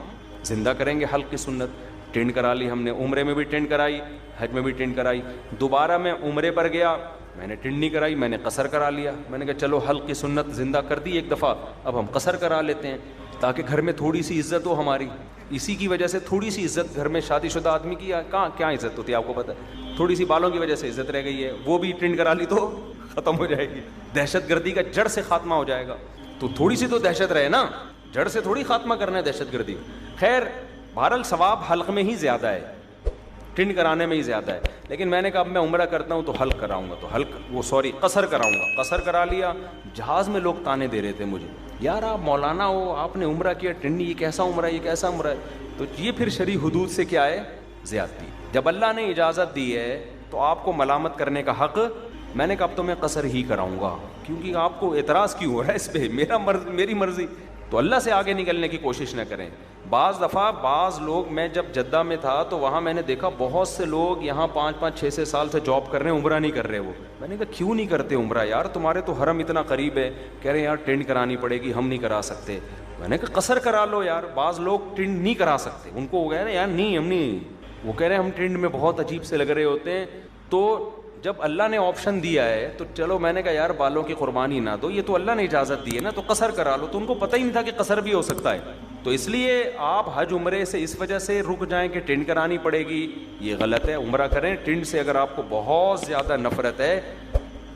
زندہ کریں گے, حلق کی سنت. ٹینڈ کرا لی ہم نے, عمرے میں بھی ٹینڈ کرائی, حج میں بھی ٹینڈ کرائی. دوبارہ میں عمرے پر گیا, میں نے ٹینڈ نہیں کرائی, میں نے قصر کرا لیا. میں نے کہا چلو حلق کی سنت زندہ کر دی ایک دفعہ, اب ہم قصر کرا لیتے ہیں تاکہ گھر میں تھوڑی سی عزت ہو ہماری. اسی کی وجہ سے تھوڑی سی عزت گھر میں, شادی شدہ آدمی کی کہاں کیا عزت ہوتی ہے آپ کو پتہ ہے, تھوڑی سی بالوں کی وجہ سے عزت رہ گئی ہے. وہ بھی ٹینڈ کرا لی تو ختم ہو جائے گی, دہشت گردی کا جڑ سے خاتمہ ہو جائے گا. تو تھوڑی سی تو دہشت رہے نا, جڑ سے تھوڑی خاتمہ کرنا ہے دہشت گردی. خیر بہرحال ثواب حلق میں ہی زیادہ ہے, ٹینڈ کرانے میں ہی زیادہ ہے. لیکن میں نے کہا اب میں عمرہ کرتا ہوں تو حلق کراؤں گا, تو قصر کراؤں گا. قصر کرا لیا. جہاز میں لوگ تانے دے رہے تھے مجھے, یار آپ مولانا ہو, آپ نے عمرہ کیا ٹینڈ, یہ کیسا عمرہ ہے, یہ کیسا عمرہ ہے. تو یہ پھر شرعی حدود سے کیا ہے, زیادتی. جب اللہ نے اجازت دی ہے تو آپ کو ملامت کرنے کا حق. میں نے کہا اب تو میں قصر ہی کراؤں گا, کیونکہ آپ کو اعتراض کیوں ہو رہا ہے اس پہ, میری مرضی. تو اللہ سے آگے نکلنے کی کوشش نہ کریں. بعض دفعہ بعض لوگ, میں جب جدہ میں تھا تو وہاں میں نے دیکھا بہت سے لوگ یہاں 5-6 سال سے جاب کر رہے ہیں, عمرہ نہیں کر رہے. وہ میں نے کہا کیوں نہیں کرتے عمرہ یار, تمہارے تو حرم اتنا قریب ہے. کہہ رہے ہیں یار ٹینڈ کرانی پڑے گی, ہم نہیں کرا سکتے. میں نے کہا قصر کرا لو یار. بعض لوگ ٹینڈ نہیں کرا سکتے, ان کو وہ کہہ رہے ہیں یار نہیں ہم نہیں, وہ کہہ رہے ہیں ہم ٹینڈ میں بہت عجیب سے لگ رہے ہوتے ہیں. تو جب اللہ نے آپشن دیا ہے تو چلو, میں نے کہا یار بالوں کی قربانی نہ دو, یہ تو اللہ نے اجازت دی ہے نا, تو قصر کرا لو. تو ان کو پتہ ہی نہیں تھا کہ قصر بھی ہو سکتا ہے. تو اس لیے آپ حج عمرے سے اس وجہ سے رک جائیں کہ ٹینڈ کرانی پڑے گی, یہ غلط ہے. عمرہ کریں ٹینڈ سے. اگر آپ کو بہت زیادہ نفرت ہے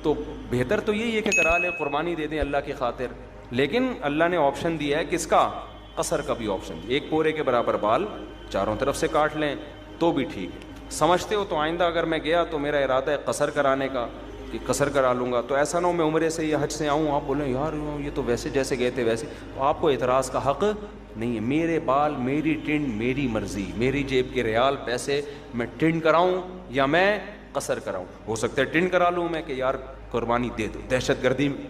تو بہتر تو یہی ہے کہ کرا لیں, قربانی دے دیں اللہ کی خاطر. لیکن اللہ نے آپشن دیا ہے کس کا, قصر کا بھی آپشن. ایک پورے کے برابر بال چاروں طرف سے کاٹ لیں تو بھی ٹھیک ہے. سمجھتے ہو تو آئندہ اگر میں گیا تو میرا ارادہ ہے قصر کرانے کا, کہ قصر کرا لوں گا. تو ایسا نہ ہو میں عمرے سے یا حج سے آؤں, آپ بولیں یار یہ تو ویسے جیسے گئے تھے ویسے, تو آپ کو اعتراض کا حق نہیں ہے. میرے بال, میری ٹینڈ, میری مرضی, میری جیب کے ریال پیسے, میں ٹینڈ کراؤں یا میں قصر کراؤں. ہو سکتا ہے ٹینڈ کرا لوں میں کہ یار قربانی دے دو, دہشت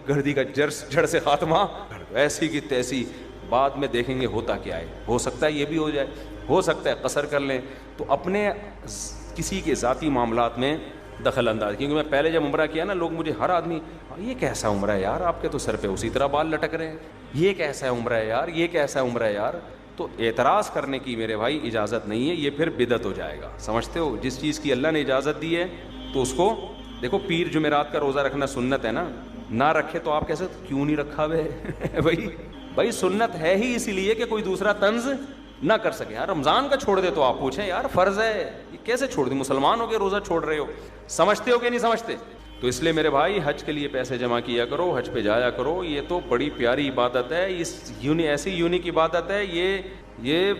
گردی کا جڑ سے خاتمہ, ایسی کی تیسی, بعد میں دیکھیں گے ہوتا کیا ہے. ہو سکتا ہے یہ بھی ہو جائے, ہو سکتا ہے قصر کر لیں. تو اپنے کسی کے ذاتی معاملات میں دخل انداز. کیونکہ میں پہلے جب عمرہ کیا نا، لوگ مجھے، ہر آدمی، یہ کیسا عمرہ ہے یار، آپ کے تو سر پہ اسی طرح بال لٹک رہے ہیں، یہ کیسا عمرہ ہے یار، یہ کیسا عمرہ ہے یار. تو اعتراض کرنے کی میرے بھائی اجازت نہیں ہے، یہ پھر بدعت ہو جائے گا. سمجھتے ہو؟ جس چیز کی اللہ نے اجازت دی ہے تو اس کو دیکھو. پیر جمعرات کا روزہ رکھنا سنت ہے نا، نہ رکھے تو آپ کیسے، کیوں نہیں رکھا بھائی سنت ہے ہی اسی لیے کہ کوئی دوسرا طنز نہ کر سکے. یار رمضان کا چھوڑ دے تو آپ پوچھیں یار فرض ہے، یہ کیسے چھوڑ دی، مسلمان ہو کے روزہ چھوڑ رہے ہو. سمجھتے ہو کہ نہیں سمجھتے؟ تو اس لیے میرے بھائی حج کے لیے پیسے جمع کیا کرو، حج پہ جایا کرو. یہ تو بڑی پیاری عبادت ہے، ایسی یونیک عبادت ہے. یہ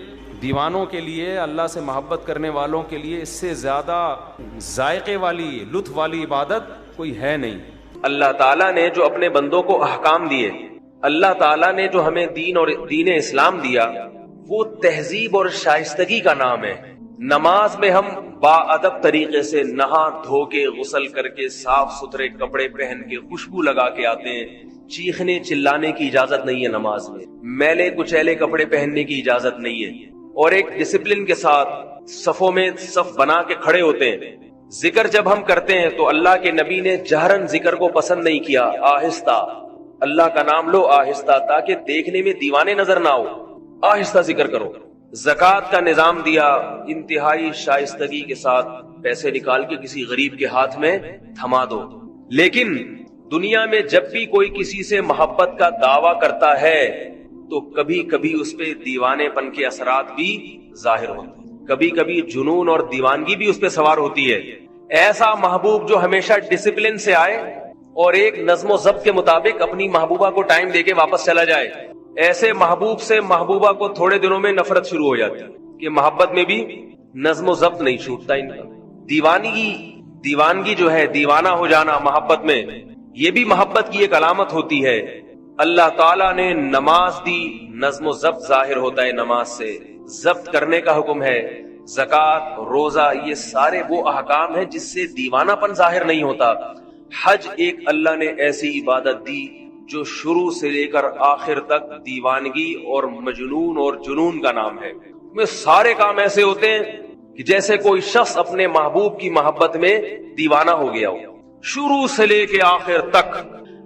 دیوانوں کے لیے، اللہ سے محبت کرنے والوں کے لیے اس سے زیادہ ذائقے والی، لطف والی عبادت کوئی ہے نہیں. اللہ تعالیٰ نے جو اپنے بندوں کو احکام دیے، اللہ تعالیٰ نے جو ہمیں دین اور دین اسلام دیا، وہ تہذیب اور شائستگی کا نام ہے. نماز میں ہم با ادب طریقے سے نہا دھو کے، غسل کر کے، صاف ستھرے کپڑے پہن کے، خوشبو لگا کے آتے ہیں. چیخنے چلانے کی اجازت نہیں ہے نماز میں، میلے کچیلے کپڑے پہننے کی اجازت نہیں ہے. اور ایک ڈسپلن کے ساتھ صفوں میں صف بنا کے کھڑے ہوتے ہیں. ذکر جب ہم کرتے ہیں تو اللہ کے نبی نے جہرن ذکر کو پسند نہیں کیا، آہستہ اللہ کا نام لو، آہستہ، تاکہ دیکھنے میں دیوانے نظر نہ ہو، آہستہ ذکر کرو. زکوٰۃ کا نظام دیا، انتہائی شائستگی کے ساتھ پیسے نکال کے کسی غریب کے ہاتھ میں تھما دو. لیکن دنیا میں جب بھی کوئی کسی سے محبت کا دعویٰ کرتا ہے تو کبھی کبھی اس پہ دیوانے پن کے اثرات بھی ظاہر ہوتے ہیں، کبھی کبھی جنون اور دیوانگی بھی اس پہ سوار ہوتی ہے. ایسا محبوب جو ہمیشہ ڈسپلن سے آئے اور ایک نظم و ضبط کے مطابق اپنی محبوبہ کو ٹائم دے کے واپس چلا جائے، ایسے محبوب سے محبوبہ کو تھوڑے دنوں میں نفرت شروع ہو جاتی ہے کہ محبت میں بھی نظم و ضبط نہیں چھوٹتا ان کا. دیوانگی جو ہے، دیوانہ ہو جانا محبت میں، یہ بھی محبت کی ایک علامت ہوتی ہے. اللہ تعالیٰ نے نماز دی، نظم و ضبط ظاہر ہوتا ہے نماز سے، ضبط کرنے کا حکم ہے. زکوٰۃ، روزہ، یہ سارے وہ احکام ہیں جس سے دیوانہ پن ظاہر نہیں ہوتا. حج ایک اللہ نے ایسی عبادت دی جو شروع سے لے کر آخر تک دیوانگی اور مجنون اور جنون کا نام ہے. میں سارے کام ایسے ہوتے ہیں کہ جیسے کوئی شخص اپنے محبوب کی محبت میں دیوانہ ہو گیا ہو. شروع سے لے کے آخر تک.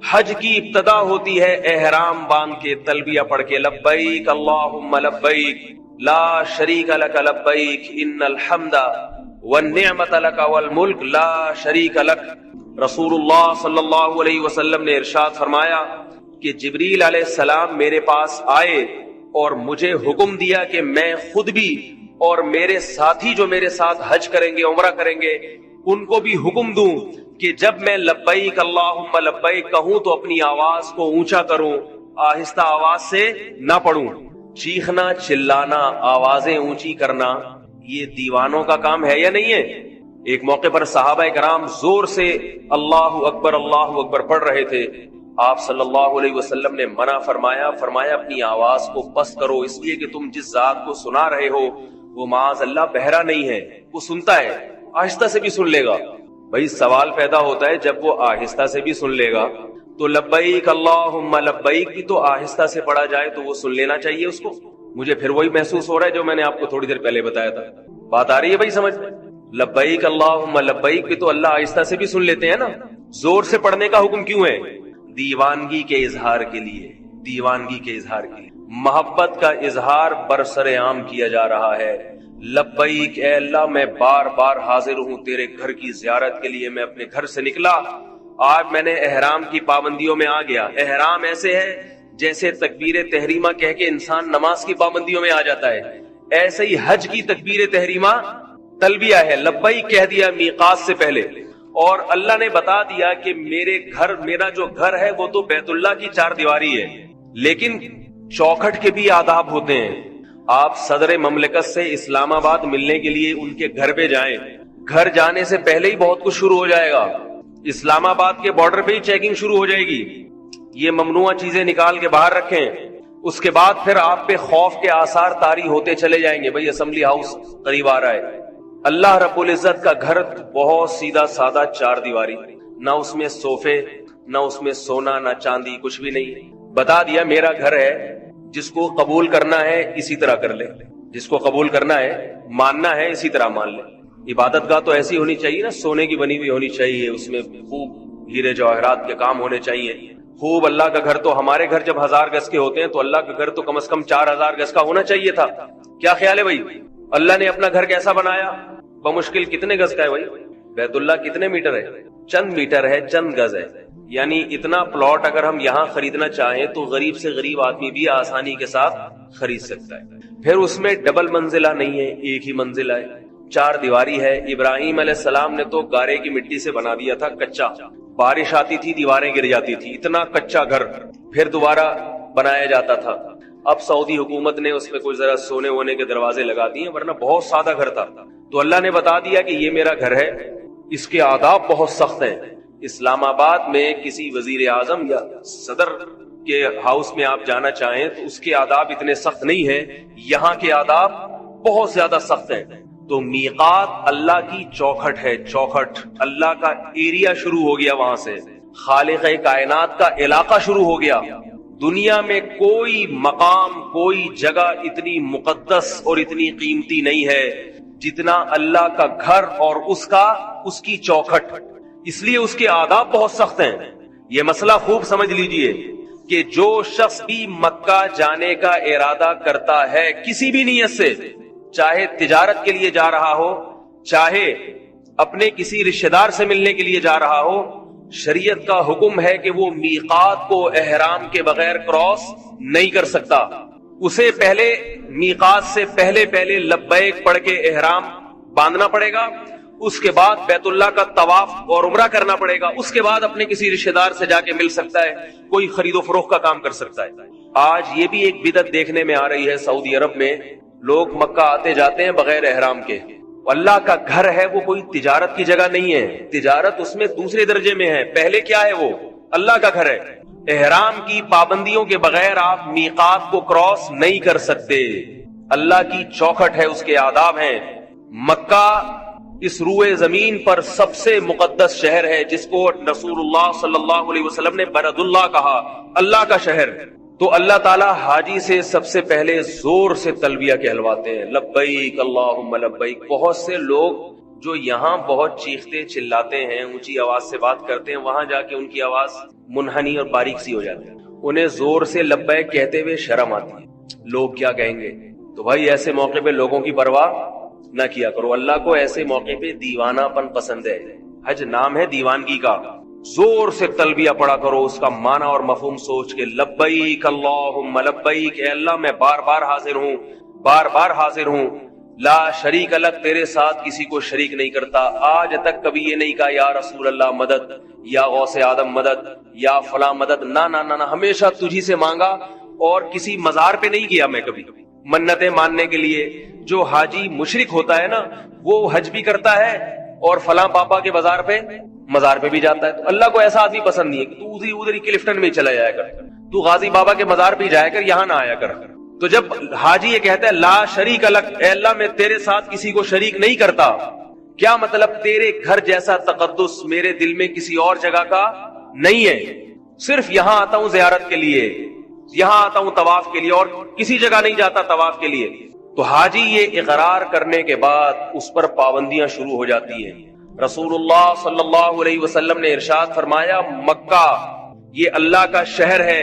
حج کی ابتدا ہوتی ہے احرام باندھ کے، تلبیہ پڑھ کے، لبیک اللہم لبیک لا شریک لک لبیک ان الحمد والنعمت لک والملک لا شریک لک. رسول اللہ صلی اللہ علیہ وسلم نے ارشاد فرمایا کہ جبریل علیہ السلام میرے پاس آئے اور مجھے حکم دیا کہ میں خود بھی اور میرے ساتھی جو میرے ساتھ حج کریں گے، عمرہ کریں گے، ان کو بھی حکم دوں کہ جب میں لبیک اللہم لبیک کہوں تو اپنی آواز کو اونچا کروں، آہستہ آواز سے نہ پڑھوں. چیخنا، چلانا، آوازیں اونچی کرنا، یہ دیوانوں کا کام ہے یا نہیں ہے؟ ایک موقع پر صحابہ کرام زور سے اللہ اکبر پڑھ رہے تھے. آپ صلی اللہ علیہ وسلم نے منع فرمایا اپنی آواز کو پست کرو، اس لیے کہ تم جس ذات کو سنا رہے ہو وہ معاذ اللہ بہرا نہیں ہے، وہ سنتا ہے، آہستہ سے بھی سن لے گا. بھائی سوال پیدا ہوتا ہے جب وہ آہستہ سے بھی سن لے گا تو لبیک اللہم لبیک بھی تو آہستہ سے پڑھا جائے تو وہ سن لینا چاہیے اس کو. مجھے پھر وہی محسوس ہو رہا ہے جو میں نے آپ کو تھوڑی دیر پہلے بتایا تھا. بات آ رہی ہے بھائی سمجھ؟ لبیک اللہم لبیک بھی تو اللہ آہستہ سے بھی سن لیتے ہیں نا. زور سے پڑھنے کا حکم کیوں ہے؟ دیوانگی کے اظہار کے لیے، دیوانگی کے اظہار کے لیے، محبت کا اظہار برسر عام کیا جا رہا ہے. لبیک اے اللہ، میں بار بار حاضر ہوں تیرے گھر کی زیارت کے لیے. میں اپنے گھر سے نکلا، آج میں نے احرام کی پابندیوں میں آ گیا. احرام ایسے ہے جیسے تکبیر تحریمہ کہہ کے انسان نماز کی پابندیوں میں آ جاتا ہے، ایسے ہی حج کی تکبیر تحریمہ تلبیہ ہے. لبیک کہہ دیا میقات سے پہلے، اور اللہ نے بتا دیا کہ میرا جو گھر ہے وہ تو بیت اللہ کی 4 دیواری ہے، لیکن چوکھٹ کے بھی آداب ہوتے ہیں. آپ صدر مملکت سے اسلام آباد ملنے کے لیے ان کے گھر پہ جائیں، گھر جانے سے پہلے ہی بہت کچھ شروع ہو جائے گا. اسلام آباد کے بارڈر پہ ہی چیکنگ شروع ہو جائے گی. یہ ممنوع چیزیں نکال کے باہر رکھیں. اس کے بعد پھر آپ پہ خوف کے آثار طاری ہوتے چلے جائیں گے. بھائی اسمبلی ہاؤس قریب آ رہا ہے. اللہ رب العزت کا گھر بہت سیدھا سادہ 4 دیواری، نہ اس میں صوفے، نہ اس میں سونا، نہ چاندی، کچھ بھی نہیں. بتا دیا میرا گھر ہے، جس کو قبول کرنا ہے اسی طرح کر لے، جس کو قبول کرنا ہے، ماننا ہے اسی طرح مان لے. عبادت گاہ تو ایسی ہونی چاہیے نا، سونے کی بنی ہوئی ہونی چاہیے، اس میں خوب ہیرے جواہرات کے کام ہونے چاہیے خوب۔ اللہ کا گھر تو ہمارے گھر جب 1000 گز کے ہوتے ہیں تو اللہ کا گھر تو کم از کم 4000 گز کا ہونا چاہیے تھا۔ کیا خیال ہے بھائی؟ اللہ نے اپنا گھر کیسا بنایا؟ بمشکل کتنے گز کا ہے بھائی؟ بیت اللہ کتنے میٹر ہے؟ چند میٹر ہے، چند گز ہے، یعنی اتنا پلاٹ اگر ہم یہاں خریدنا چاہیں تو غریب سے غریب آدمی بھی آسانی کے ساتھ خرید سکتا ہے۔ پھر اس میں ڈبل منزلہ نہیں ہے، ایک ہی منزلہ ہے، 4 دیواری ہے۔ ابراہیم علیہ السلام نے تو گارے کی مٹی سے بنا دیا تھا کچا، بارش آتی تھی دیواریں گر جاتی تھی، اتنا کچا گھر پھر دوبارہ بنایا جاتا تھا۔ اب سعودی حکومت نے اس میں کوئی ذرا سونے وونے کے دروازے لگا دیے، ورنہ بہت سادہ گھر تھا۔ تو اللہ نے بتا دیا کہ یہ میرا گھر ہے، اس کے آداب بہت سخت ہیں۔ اسلام آباد میں کسی وزیر اعظم یا صدر کے ہاؤس میں آپ جانا چاہیں تو اس کے آداب اتنے سخت نہیں ہیں، یہاں کے آداب بہت زیادہ سخت ہیں۔ تو میقات اللہ کی چوکھٹ ہے، چوکھٹ، اللہ کا ایریا شروع ہو گیا وہاں سے، خالق کائنات کا علاقہ شروع ہو گیا۔ دنیا میں کوئی مقام، کوئی جگہ اتنی مقدس اور اتنی قیمتی نہیں ہے جتنا اللہ کا گھر اور اس کی چوکھٹ، اس لیے اس کے آداب بہت سخت ہیں۔ یہ مسئلہ خوب سمجھ لیجئے کہ جو شخص بھی مکہ جانے کا ارادہ کرتا ہے کسی بھی نیت سے، چاہے تجارت کے لیے جا رہا ہو، چاہے اپنے کسی رشتہ دار سے ملنے کے لیے جا رہا ہو، شریعت کا حکم ہے کہ وہ میقات کو احرام کے بغیر کراس نہیں کر سکتا۔ اسے پہلے میقات سے پہلے لبیک پڑھ کے احرام باندھنا پڑے گا، اس کے بعد بیت اللہ کا طواف اور عمرہ کرنا پڑے گا، اس کے بعد اپنے کسی رشتہ دار سے جا کے مل سکتا ہے، کوئی خرید و فروخت کا کام کر سکتا ہے۔ آج یہ بھی ایک بدعت دیکھنے میں آ رہی ہے، سعودی عرب میں لوگ مکہ آتے جاتے ہیں بغیر احرام کے۔ اللہ کا گھر ہے، وہ کوئی تجارت کی جگہ نہیں ہے، تجارت اس میں دوسرے درجے میں ہے، پہلے کیا ہے؟ وہ اللہ کا گھر ہے۔ احرام کی پابندیوں کے بغیر آپ میقات کو کراس نہیں کر سکتے، اللہ کی چوکھٹ ہے، اس کے آداب ہیں۔ مکہ اس روئے زمین پر سب سے مقدس شہر ہے، جس کو رسول اللہ صلی اللہ علیہ وسلم نے بلد اللہ کہا، اللہ کا شہر۔ تو اللہ تعالیٰ حاجی سے سب سے پہلے زور سے تلبیہ کہلواتے ہیں، لبیک اللہم لبیک۔ بہت سے لوگ جو یہاں بہت چیختے چلاتے ہیں، اونچی آواز سے بات کرتے ہیں، وہاں جا کے ان کی آواز منحنی اور باریک سی ہو جاتی ہے، انہیں زور سے لبیک کہتے ہوئے شرم آتی ہے، لوگ کیا کہیں گے۔ تو بھائی ایسے موقع پہ لوگوں کی پرواہ نہ کیا کرو، اللہ کو ایسے موقع پہ دیوانہ پن پسند ہے، حج نام ہے دیوانگی کا۔ زور سے تلبیہ پڑھا کرو، اس کا معنی اور مفہوم سوچ کے، لبیک اللہم لبیک، اے اللہ میں بار بار حاضر ہوں، بار بار حاضر ہوں، لا شریک لک، تیرے ساتھ کسی کو شریک نہیں کرتا۔ آج تک کبھی یہ نہیں کہا یا رسول اللہ مدد، یا غوث آدم مدد، یا فلاں مدد، نہ نہ نہ، ہمیشہ تجھی سے مانگا، اور کسی مزار پہ نہیں گیا میں کبھی منتیں ماننے کے لیے۔ جو حاجی مشرک ہوتا ہے نا، وہ حج بھی کرتا ہے اور فلاں پاپا کے مزار پہ بھی جاتا ہے۔ تو اللہ کو ایسا آدمی پسند نہیں ہے کہ تو ادھر ہی کلفٹن میں چلا جایا کر، تو غازی بابا کے مزار پہ جایا کر، یہاں نہ آیا کر۔ تو جب حاجی یہ کہتا ہے لا شریک لک، اے اللہ میں تیرے ساتھ کسی کو شریک نہیں کرتا، کیا مطلب؟ تیرے گھر جیسا تقدس میرے دل میں کسی اور جگہ کا نہیں ہے، صرف یہاں آتا ہوں زیارت کے لیے، یہاں آتا ہوں طواف کے لیے، اور کسی جگہ نہیں جاتا طواف کے لیے۔ تو حاجی یہ اقرار کرنے کے بعد اس پر پابندیاں شروع ہو جاتی ہیں۔ رسول اللہ صلی اللہ علیہ وسلم نے ارشاد فرمایا، مکہ یہ اللہ کا شہر ہے،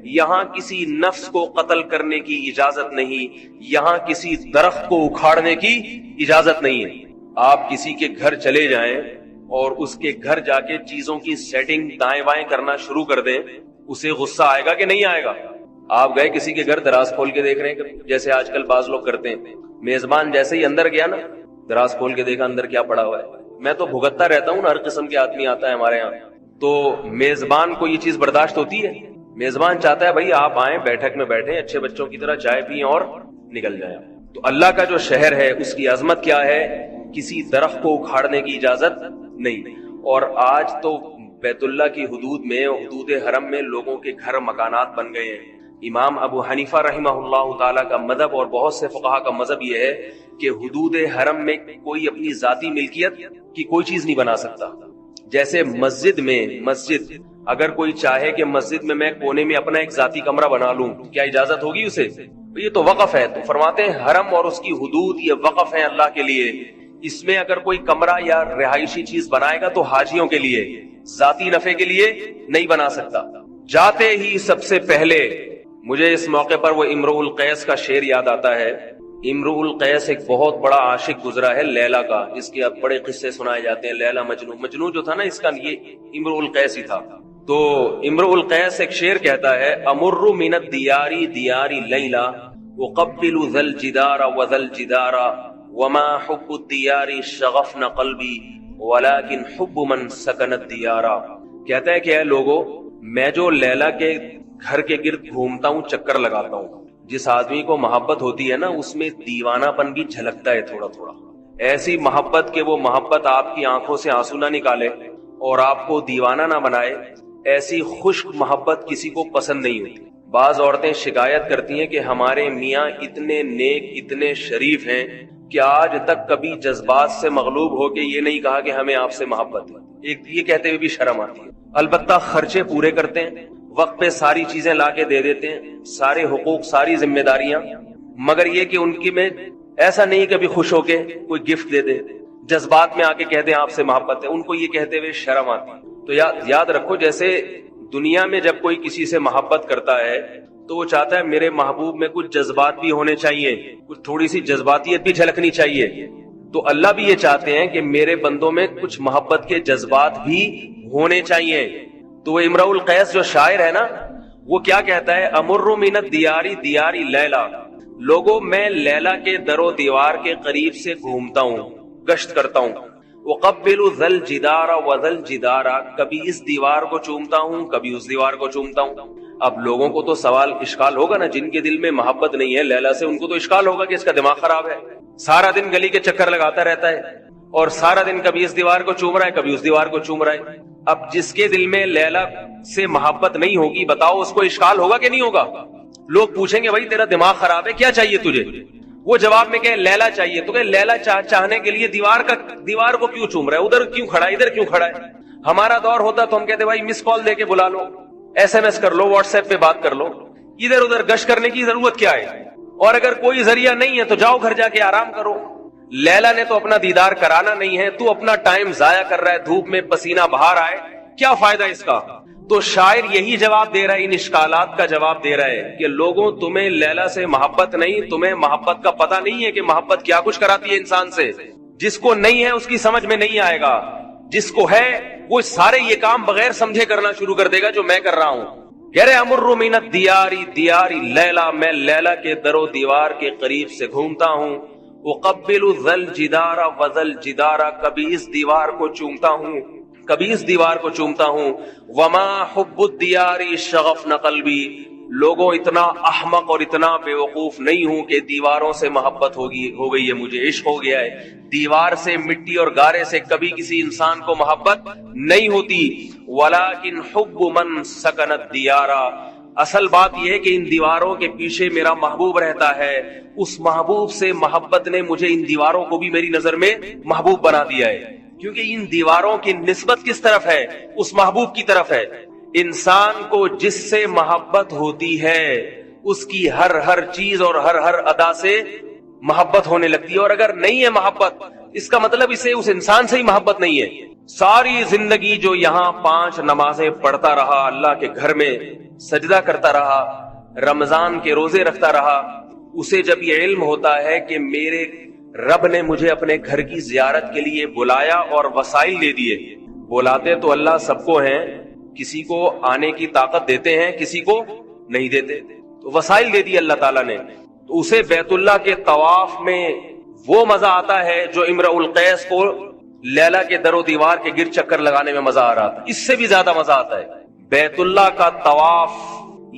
یہاں کسی نفس کو قتل کرنے کی اجازت نہیں، یہاں کسی درخت کو اکھاڑنے کی اجازت نہیں ہے۔ آپ کسی کے گھر چلے جائیں اور اس کے گھر جا کے چیزوں کی سیٹنگ دائیں بائیں کرنا شروع کر دیں، اسے غصہ آئے گا کہ نہیں آئے گا؟ آپ گئے کسی کے گھر، دراز کھول کے دیکھ رہے ہیں، جیسے آج کل بعض لوگ کرتے ہیں، میزبان جیسے ہی اندر گیا نا، دراز کھول کے دیکھا اندر کیا پڑا ہوا ہے۔ میں تو بھگتتا رہتا ہوں، ہر قسم کے آدمی آتا ہے ہمارے یہاں، تو میزبان کو یہ چیز برداشت ہوتی ہے؟ میزبان چاہتا ہے بھائی آپ آئیں، بیٹھک میں بیٹھیں، اچھے بچوں کی طرح چائے پئیں اور نکل جائیں۔ تو اللہ کا جو شہر ہے اس کی عظمت کیا ہے؟ کسی درخت کو اکھاڑنے کی اجازت نہیں۔ اور آج تو بیت اللہ کی حدود میں، حدود حرم میں لوگوں کے گھر مکانات بن گئے ہیں۔ امام ابو حنیفہ رحمہ اللہ تعالیٰ کا مذہب اور بہت سے فقہا کا مذہب یہ ہے کہ حدود حرم میں کوئی اپنی ذاتی ملکیت کی کوئی چیز نہیں بنا سکتا۔ جیسے مسجد اگر کوئی چاہے کہ مسجد میں کونے میں اپنا ایک ذاتی کمرہ بنا لوں، کیا اجازت ہوگی اسے؟ یہ تو وقف ہے۔ تو فرماتے ہیں حرم اور اس کی حدود یہ وقف ہیں اللہ کے لیے، اس میں اگر کوئی کمرہ یا رہائشی چیز بنائے گا تو حاجیوں کے لیے، ذاتی نفع کے لیے نہیں بنا سکتا۔ جاتے ہی سب سے پہلے مجھے اس موقع پر وہ امرؤ القیس کا شعر یاد آتا ہے۔ امرؤ القیس ایک بہت بڑا عاشق گزرا ہے لیلا کا، جس کے اب بڑے قصے سنائے جاتے ہیں۔ لیلا مجنو جو تھا نا، اس کا یہ امرؤ القیس ہی تھا۔ تو امرؤ القیس ایک شعر کہتا ہے، امر من الدیار دیار لیلا اقبل ذا الجدار وذا الجدار وما حب الدیار شغفن قلبی ولكن حب من سکن الدیار۔ کہتا ہے کہ اے لوگو، میں جو لیلا کے گھر کے گرد گھومتا ہوں، چکر لگاتا ہوں، جس آدمی کو محبت ہوتی ہے نا، اس میں دیوانہ پن بھی جھلکتا ہے تھوڑا تھوڑا۔ ایسی محبت کہ وہ محبت آپ کی آنکھوں سے آنسو نہ نکالے اور آپ کو دیوانہ نہ بنائے، ایسی خشک محبت کسی کو پسند نہیں ہوتی۔ بعض عورتیں شکایت کرتی ہیں کہ ہمارے میاں اتنے نیک، اتنے شریف ہیں کہ آج تک کبھی جذبات سے مغلوب ہو کے یہ نہیں کہا کہ ہمیں آپ سے محبت ہے۔ ایک یہ کہتے ہوئے بھی شرم آتی ہے۔ البتہ خرچے پورے کرتے ہیں، وقت پہ ساری چیزیں لا کے دے دیتے ہیں، سارے حقوق، ساری ذمہ داریاں، مگر یہ کہ ان کی میں ایسا نہیں کبھی خوش ہو کے کوئی گفٹ دے دے، جذبات میں آ کے کہتے ہیں آپ سے محبت ہے، ان کو یہ کہتے ہوئے شرم آتی ہے۔ تو یاد رکھو، جیسے دنیا میں جب کوئی کسی سے محبت کرتا ہے تو وہ چاہتا ہے میرے محبوب میں کچھ جذبات بھی ہونے چاہیے، کچھ تھوڑی سی جذباتیت بھی جھلکنی چاہیے۔ تو اللہ بھی یہ چاہتے ہیں کہ میرے بندوں میں کچھ محبت کے جذبات بھی ہونے چاہیے۔ تو وہ امرؤ القیس جو شاعر ہے نا، وہ کیا کہتا ہے، امر من الدیار دیار لیلا، لوگوں میں لیلا کے در و دیوار کے قریب سے گھومتا ہوں، گشت کرتا ہوں، اقبل ذا الجدار وذا الجدار، کبھی اس دیوار کو چومتا ہوں، کبھی اس دیوار کو چومتا ہوں۔ اب لوگوں کو تو سوال اشکال ہوگا نا، جن کے دل میں محبت نہیں ہے لیلا سے، ان کو تو اشکال ہوگا کہ اس کا دماغ خراب ہے، سارا دن گلی کے چکر لگاتا رہتا ہے اور سارا دن کبھی اس دیوار کو چوم رہا ہے، کبھی اس دیوار کو چوم رہا ہے۔ اب جس کے دل میں لیلا سے محبت نہیں ہوگی، بتاؤ اس کو اشکال ہوگا کہ نہیں ہوگا؟ لوگ پوچھیں گے بھائی تیرا دماغ خراب ہے، کیا چاہیے تجھے؟ وہ جواب میں کہ لیلا چاہیے، تو کہ لیلا چاہنے کے لیے دیوار کو کیوں چوم رہا ہے، ادھر کیوں کھڑا ہے، ادھر کیوں کھڑا ہے؟ ہمارا دور ہوتا تو ہم کہتے بھائی مس کال دے کے بلا لو، ایس ایم ایس کر لو، واٹس ایپ پہ بات کر لو، ادھر ادھر گشت کرنے کی ضرورت کیا ہے؟ اور اگر کوئی ذریعہ نہیں ہے تو جاؤ گھر جا کے آرام کرو۔ لیلا نے تو اپنا دیدار کرانا نہیں ہے، تو اپنا ٹائم ضائع کر رہا ہے، دھوپ میں پسینہ بہا رہا ہے، کیا فائدہ اس کا؟ تو شاعر یہی جواب دے رہا ہے، ان اشکالات کا جواب دے رہا ہے کہ لوگوں تمہیں لیلا سے محبت نہیں، تمہیں محبت کا پتہ نہیں ہے کہ محبت کیا کچھ کراتی ہے انسان سے۔ جس کو نہیں ہے اس کی سمجھ میں نہیں آئے گا، جس کو ہے وہ سارے یہ کام بغیر سمجھے کرنا شروع کر دے گا جو میں کر رہا ہوں۔ کہہ رہے امر من الدیار دیار لیلا، میں لیلا کے در و دیوار کے قریب سے گھومتا ہوں، اقبل ذا الجدار وذا الجدار، کبھی اس دیوار کو چومتا ہوں، کبھی اس دیوار کو چومتا ہوں، وما حب الدیار شغفن قلبی، لوگوں اتنا احمق اور اتنا بے وقوف نہیں ہوں کہ دیواروں سے محبت ہو گئی ہے، مجھے عشق ہو گیا ہے۔ دیوار سے، مٹی اور گارے سے کبھی کسی انسان کو محبت نہیں ہوتی، ولیکن حب من سکن الدیار، اصل بات یہ ہے کہ ان دیواروں کے پیچھے میرا محبوب رہتا ہے، اس محبوب سے محبت نے مجھے ان دیواروں کو بھی میری نظر میں محبوب بنا دیا ہے، کیونکہ ان دیواروں کی نسبت کس طرف ہے؟ اس محبوب کی طرف ہے۔ انسان کو جس سے محبت ہوتی ہے اس کی ہر چیز اور ہر ادا سے محبت ہونے لگتی ہے، اور اگر نہیں ہے محبت، اس کا مطلب اسے اس انسان سے ہی محبت نہیں ہے۔ ساری زندگی جو یہاں 5 نمازیں پڑھتا رہا، اللہ کے گھر میں سجدہ کرتا رہا، رمضان کے روزے رکھتا رہا، اسے جب یہ علم ہوتا ہے کہ میرے رب نے مجھے اپنے گھر کی زیارت کے لیے بلایا اور وسائل دے دیے، بلاتے تو اللہ سب کو ہیں، کسی کو آنے کی طاقت دیتے ہیں، کسی کو نہیں دیتے، تو وسائل دے دی اللہ تعالیٰ نے، تو اسے بیت اللہ کے طواف میں وہ مزہ آتا ہے جو امرؤ القیس کو لیلا کے در و دیوار کے گرد چکر لگانے میں مزہ آ رہا تھا، اس سے بھی زیادہ مزہ آتا ہے۔ بیت اللہ کا طواف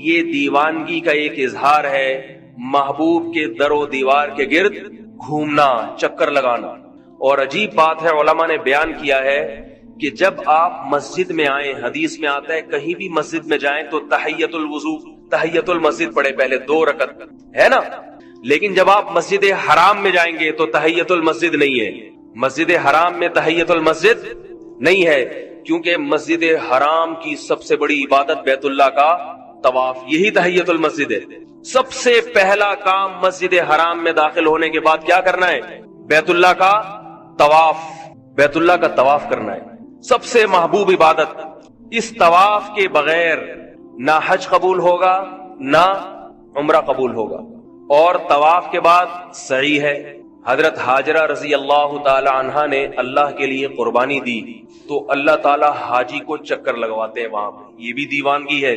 یہ دیوانگی کا ایک اظہار ہے، محبوب کے در و دیوار کے گرد گھومنا، چکر لگانا۔ اور عجیب بات ہے، علماء نے بیان کیا ہے کہ جب آپ مسجد میں آئیں، حدیث میں آتا ہے کہیں بھی مسجد میں جائیں تو تحیت الوضو، تحیت المسجد پڑھے پہلے 2 رکعت، ہے نا؟ لیکن جب آپ مسجد حرام میں جائیں گے تو تحیت المسجد نہیں ہے، مسجد حرام میں تحیت المسجد نہیں ہے، کیونکہ مسجد حرام کی سب سے بڑی عبادت بیت اللہ کا طواف، یہی تحیت المسجد ہے۔ سب سے پہلا کام مسجد حرام میں داخل ہونے کے بعد کیا کرنا ہے؟ بیت اللہ کا طواف، بیت اللہ کا طواف کرنا ہے، سب سے محبوب عبادت۔ اس طواف کے بغیر نہ حج قبول ہوگا نہ عمرہ قبول ہوگا۔ اور طواف کے بعد سعی ہے۔ حضرت حاجرہ رضی اللہ تعالی عنہا نے اللہ کے لیے قربانی دی تو اللہ تعالی حاجی کو چکر لگواتے ہیں وہاں پہ۔ یہ بھی دیوانگی ہے،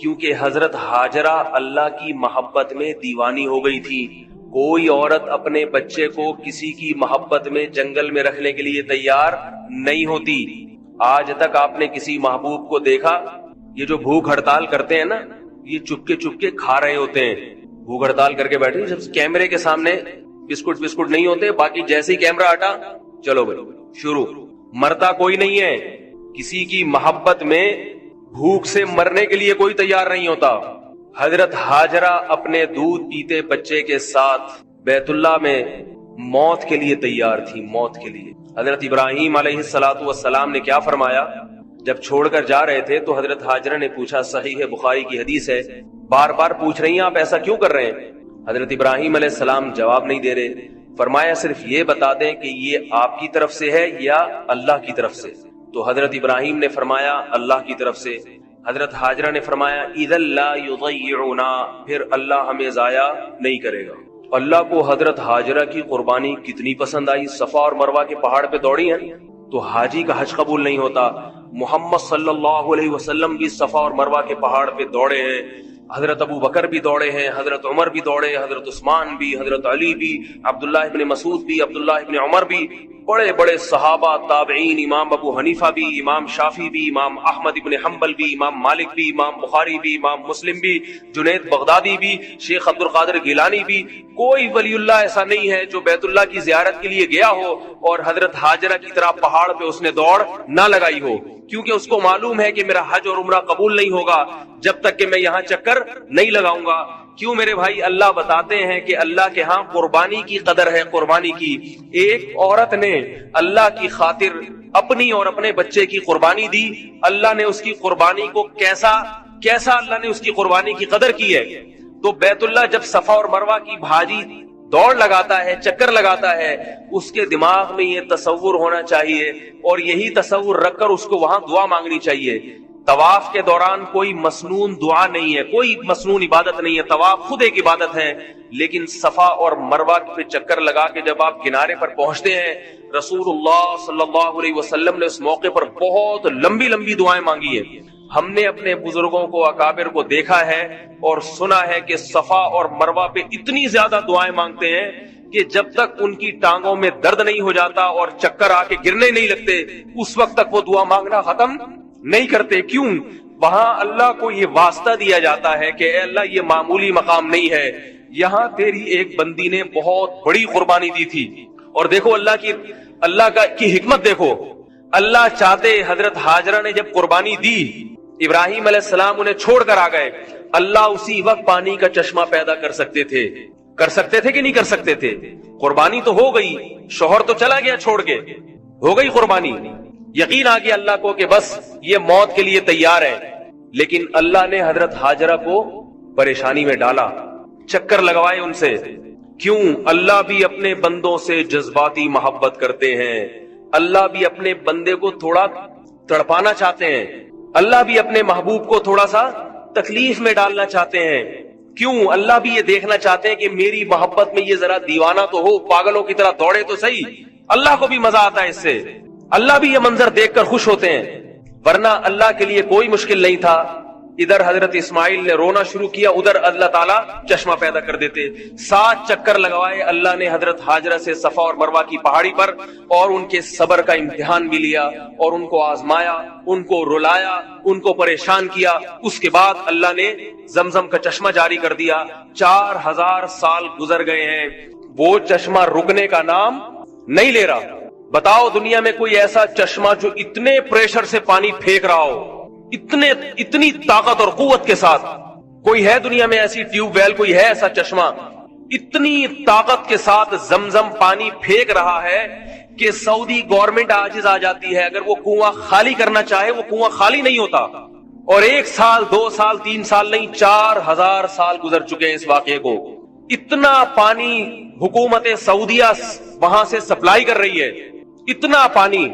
کیونکہ حضرت حاجرہ اللہ کی محبت میں دیوانی ہو گئی تھی۔ کوئی عورت اپنے بچے کو کسی کی محبت میں جنگل میں رکھنے کے لیے تیار نہیں ہوتی۔ آج تک آپ نے کسی محبوب کو دیکھا؟ یہ جو بھوک ہڑتال کرتے ہیں نا، یہ چپکے چپکے کھا رہے ہوتے ہیں، بھوک ہڑتال کر کے بیٹھے، جب کیمرے کے سامنے بسکٹ نہیں ہوتے، باقی جیسے ہی کیمرہ ہٹا چلو بھائی شروع۔ مرتا کوئی نہیں ہے، کسی کی محبت میں بھوک سے مرنے کے لیے کوئی تیار نہیں ہوتا۔ حضرت حاجرہ اپنے دودھ پیتے بچے کے ساتھ بیت اللہ میں موت کے لیے تیار تھی، موت کے لیے۔ حضرت ابراہیم علیہ السلام نے کیا فرمایا؟ جب چھوڑ کر جا رہے تھے تو حضرت حاجرہ نے پوچھا، صحیح بخاری کی حدیث ہے، بار بار پوچھ رہی ہیں آپ ایسا کیوں کر رہے ہیں؟ حضرت ابراہیم علیہ السلام جواب نہیں دے رہے۔ فرمایا صرف یہ بتا دیں کہ یہ آپ کی طرف سے ہے یا اللہ کی طرف سے؟ تو حضرت ابراہیم نے فرمایا اللہ کی طرف سے۔ حضرت حاجرہ نے فرمایا اذا لا یضیعنا، پھر اللہ ہمیں ضائع نہیں کرے گا۔ اللہ کو حضرت حاجرہ کی قربانی کتنی پسند آئی، صفا اور مروہ کے پہاڑ پہ دوڑی ہیں تو حاجی کا حج قبول نہیں ہوتا۔ محمد صلی اللہ علیہ وسلم بھی صفا اور مروہ کے پہاڑ پہ دوڑے ہیں، حضرت ابو بکر بھی دوڑے ہیں، حضرت عمر بھی دوڑے، حضرت عثمان بھی، حضرت علی بھی، عبداللہ ابن مسعود بھی، عبداللہ ابن عمر بھی، بڑے بڑے صحابہ، تابعین، امام ابو حنیفہ بھی، امام شافعی بھی، امام احمد ابن حنبل بھی، امام مالک بھی، امام بخاری بھی، امام مسلم بھی، جنید بغدادی بھی، شیخ عبد القادر گیلانی بھی۔ کوئی ولی اللہ ایسا نہیں ہے جو بیت اللہ کی زیارت کے لیے گیا ہو اور حضرت حاجرہ کی طرح پہاڑ پہ اس نے دوڑ نہ لگائی ہو، کیونکہ اس کو معلوم ہے کہ میرا حج اور عمرہ قبول نہیں ہوگا جب تک کہ میں یہاں چکر نہیں لگاؤں گا۔ کیوں میرے بھائی؟ اللہ بتاتے ہیں کہ اللہ کے ہاں قربانی کی قدر ہے، قربانی کی۔ ایک عورت نے اللہ کی خاطر اپنی اور اپنے بچے کی قربانی دی، اللہ نے اس کی قربانی کو کیسا اللہ نے اس کی قربانی کی قدر کی ہے۔ تو بیت اللہ جب صفا اور مروہ کی بھاجی دوڑ لگاتا ہے، چکر لگاتا ہے، اس کے دماغ میں یہ تصور ہونا چاہیے اور یہی تصور رکھ کر اس کو وہاں دعا مانگنی چاہیے۔ طواف کے دوران کوئی مسنون دعا نہیں ہے، کوئی مسنون عبادت نہیں ہے، طواف خود ایک عبادت ہے۔ لیکن صفا اور مروہ پہ چکر لگا کے جب آپ کنارے پر پہنچتے ہیں، رسول اللہ صلی اللہ علیہ وسلم نے اس موقع پر بہت لمبی لمبی دعائیں مانگی ہیں۔ ہم نے اپنے بزرگوں کو، اکابر کو دیکھا ہے اور سنا ہے کہ صفا اور مروہ پہ اتنی زیادہ دعائیں مانگتے ہیں کہ جب تک ان کی ٹانگوں میں درد نہیں ہو جاتا اور چکر آ کے گرنے نہیں لگتے، اس وقت تک وہ دعا مانگنا ختم نہیں کرتے۔ کیوں؟ وہاں اللہ کو یہ واسطہ دیا جاتا ہے کہ اے اللہ یہ معمولی مقام نہیں ہے، یہاں تیری ایک بندی نے بہت بڑی قربانی دی تھی۔ اور دیکھو اللہ کی حکمت دیکھو، اللہ چاہتے حضرت حاجرہ نے جب قربانی دی، ابراہیم علیہ السلام انہیں چھوڑ کر آ گئے، اللہ اسی وقت پانی کا چشمہ پیدا کر سکتے تھے کہ نہیں کر سکتے تھے؟ قربانی تو ہو گئی، شوہر تو چلا گیا چھوڑ کے، ہو گئی قربانی، یقین آ گیا اللہ کو کہ بس یہ موت کے لیے تیار ہے۔ لیکن اللہ نے حضرت حاجرہ کو پریشانی میں ڈالا، چکر لگوائے ان سے۔ کیوں؟ اللہ بھی اپنے بندوں سے جذباتی محبت کرتے ہیں، اللہ بھی اپنے بندے کو تھوڑا تڑپانا چاہتے ہیں، اللہ بھی اپنے محبوب کو تھوڑا سا تکلیف میں ڈالنا چاہتے ہیں۔ کیوں؟ اللہ بھی یہ دیکھنا چاہتے ہیں کہ میری محبت میں یہ ذرا دیوانہ تو ہو، پاگلوں کی طرح دوڑے تو صحیح۔ اللہ کو بھی مزہ آتا ہے اس سے، اللہ بھی یہ منظر دیکھ کر خوش ہوتے ہیں، ورنہ اللہ کے لیے کوئی مشکل نہیں تھا۔ ادھر حضرت اسماعیل نے رونا شروع کیا، ادھر اللہ تعالیٰ چشمہ پیدا کر دیتے۔ 7 چکر لگوائے اللہ نے حضرت حاجرہ سے صفا اور مروہ کی پہاڑی پر، اور ان کے صبر کا امتحان بھی لیا اور ان کو آزمایا، ان کو رلایا، ان کو پریشان کیا۔ اس کے بعد اللہ نے زمزم کا چشمہ جاری کر دیا۔ 4000 سال گزر گئے ہیں، وہ چشمہ رکنے کا نام نہیں لے رہا۔ بتاؤ دنیا میں کوئی ایسا چشمہ جو اتنے پریشر سے پانی پھینک رہا ہو، اتنی طاقت اور قوت کے ساتھ؟ کوئی ہے دنیا میں ایسی ٹیوب ویل، کوئی ہے ایسا چشمہ اتنی طاقت کے ساتھ زمزم پانی پھینک رہا ہے کہ سعودی گورنمنٹ عاجز آ جاتی ہے؟ اگر وہ کنواں خالی کرنا چاہے وہ کنواں خالی نہیں ہوتا۔ اور 1 سال 2 سال 3 سال نہیں، 4000 سال گزر چکے ہیں اس واقعے کو۔ اتنا پانی حکومت سعودیہ وہاں سے سپلائی کر رہی ہے اتنا پانی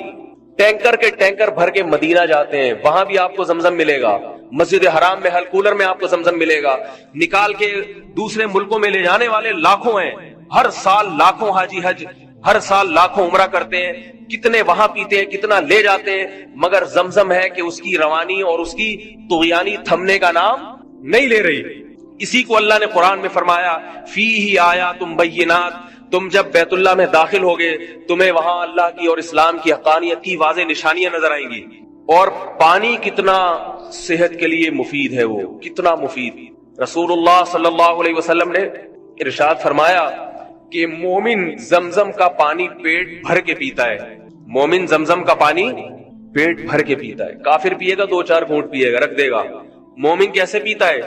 ٹینکر کے ٹینکر بھر کے مدینہ جاتے ہیں، وہاں بھی آپ کو زمزم ملے گا، مسجد حرام میں ہل کولر میں آپ کو زمزم ملے گا، نکال کے دوسرے ملکوں میں لے جانے والے لاکھوں ہیں، ہر سال لاکھوں حاجی حج، ہر سال لاکھوں عمرہ کرتے ہیں، کتنے وہاں پیتے ہیں، کتنا لے جاتے ہیں، مگر زمزم ہے کہ اس کی روانی اور اس کی طغیانی تھمنے کا نام نہیں لے رہی۔ اسی کو اللہ نے قرآن میں فرمایا فیہ آیات بینات، تم جب بیت اللہ میں داخل ہوگے تمہیں وہاں اللہ کی اور اسلام کی حقانیت کی واضح نشانیاں نظر آئیں گی۔ اور پانی کتنا صحت کے لیے مفید ہے، وہ کتنا مفید۔ رسول اللہ صلی اللہ علیہ وسلم نے ارشاد فرمایا کہ مومن زمزم کا پانی پیٹ بھر کے پیتا ہے، مومن زمزم کا پانی پیٹ بھر کے پیتا ہے۔ کافر پیے گا 2-4 گھونٹ پیے گا، رکھ دے گا۔ مومن کیسے پیتا ہے؟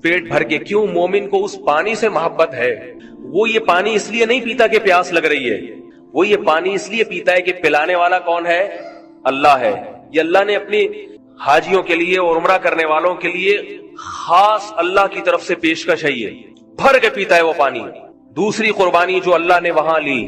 پیٹ بھر کے۔ کیوں؟ مومن کو اس پانی سے محبت ہے، وہ یہ پانی اس لیے نہیں پیتا کہ پیاس لگ رہی ہے، وہ یہ پانی اس لیے پیتا ہے کہ پلانے والا کون ہے؟ اللہ ہے۔ یہ اللہ نے اپنی حاجیوں کے لیے اور عمرہ کرنے والوں کے لیے خاص اللہ کی طرف سے پیشکش ہے، یہ بھر کے پیتا ہے وہ پانی۔ دوسری قربانی جو اللہ نے وہاں لی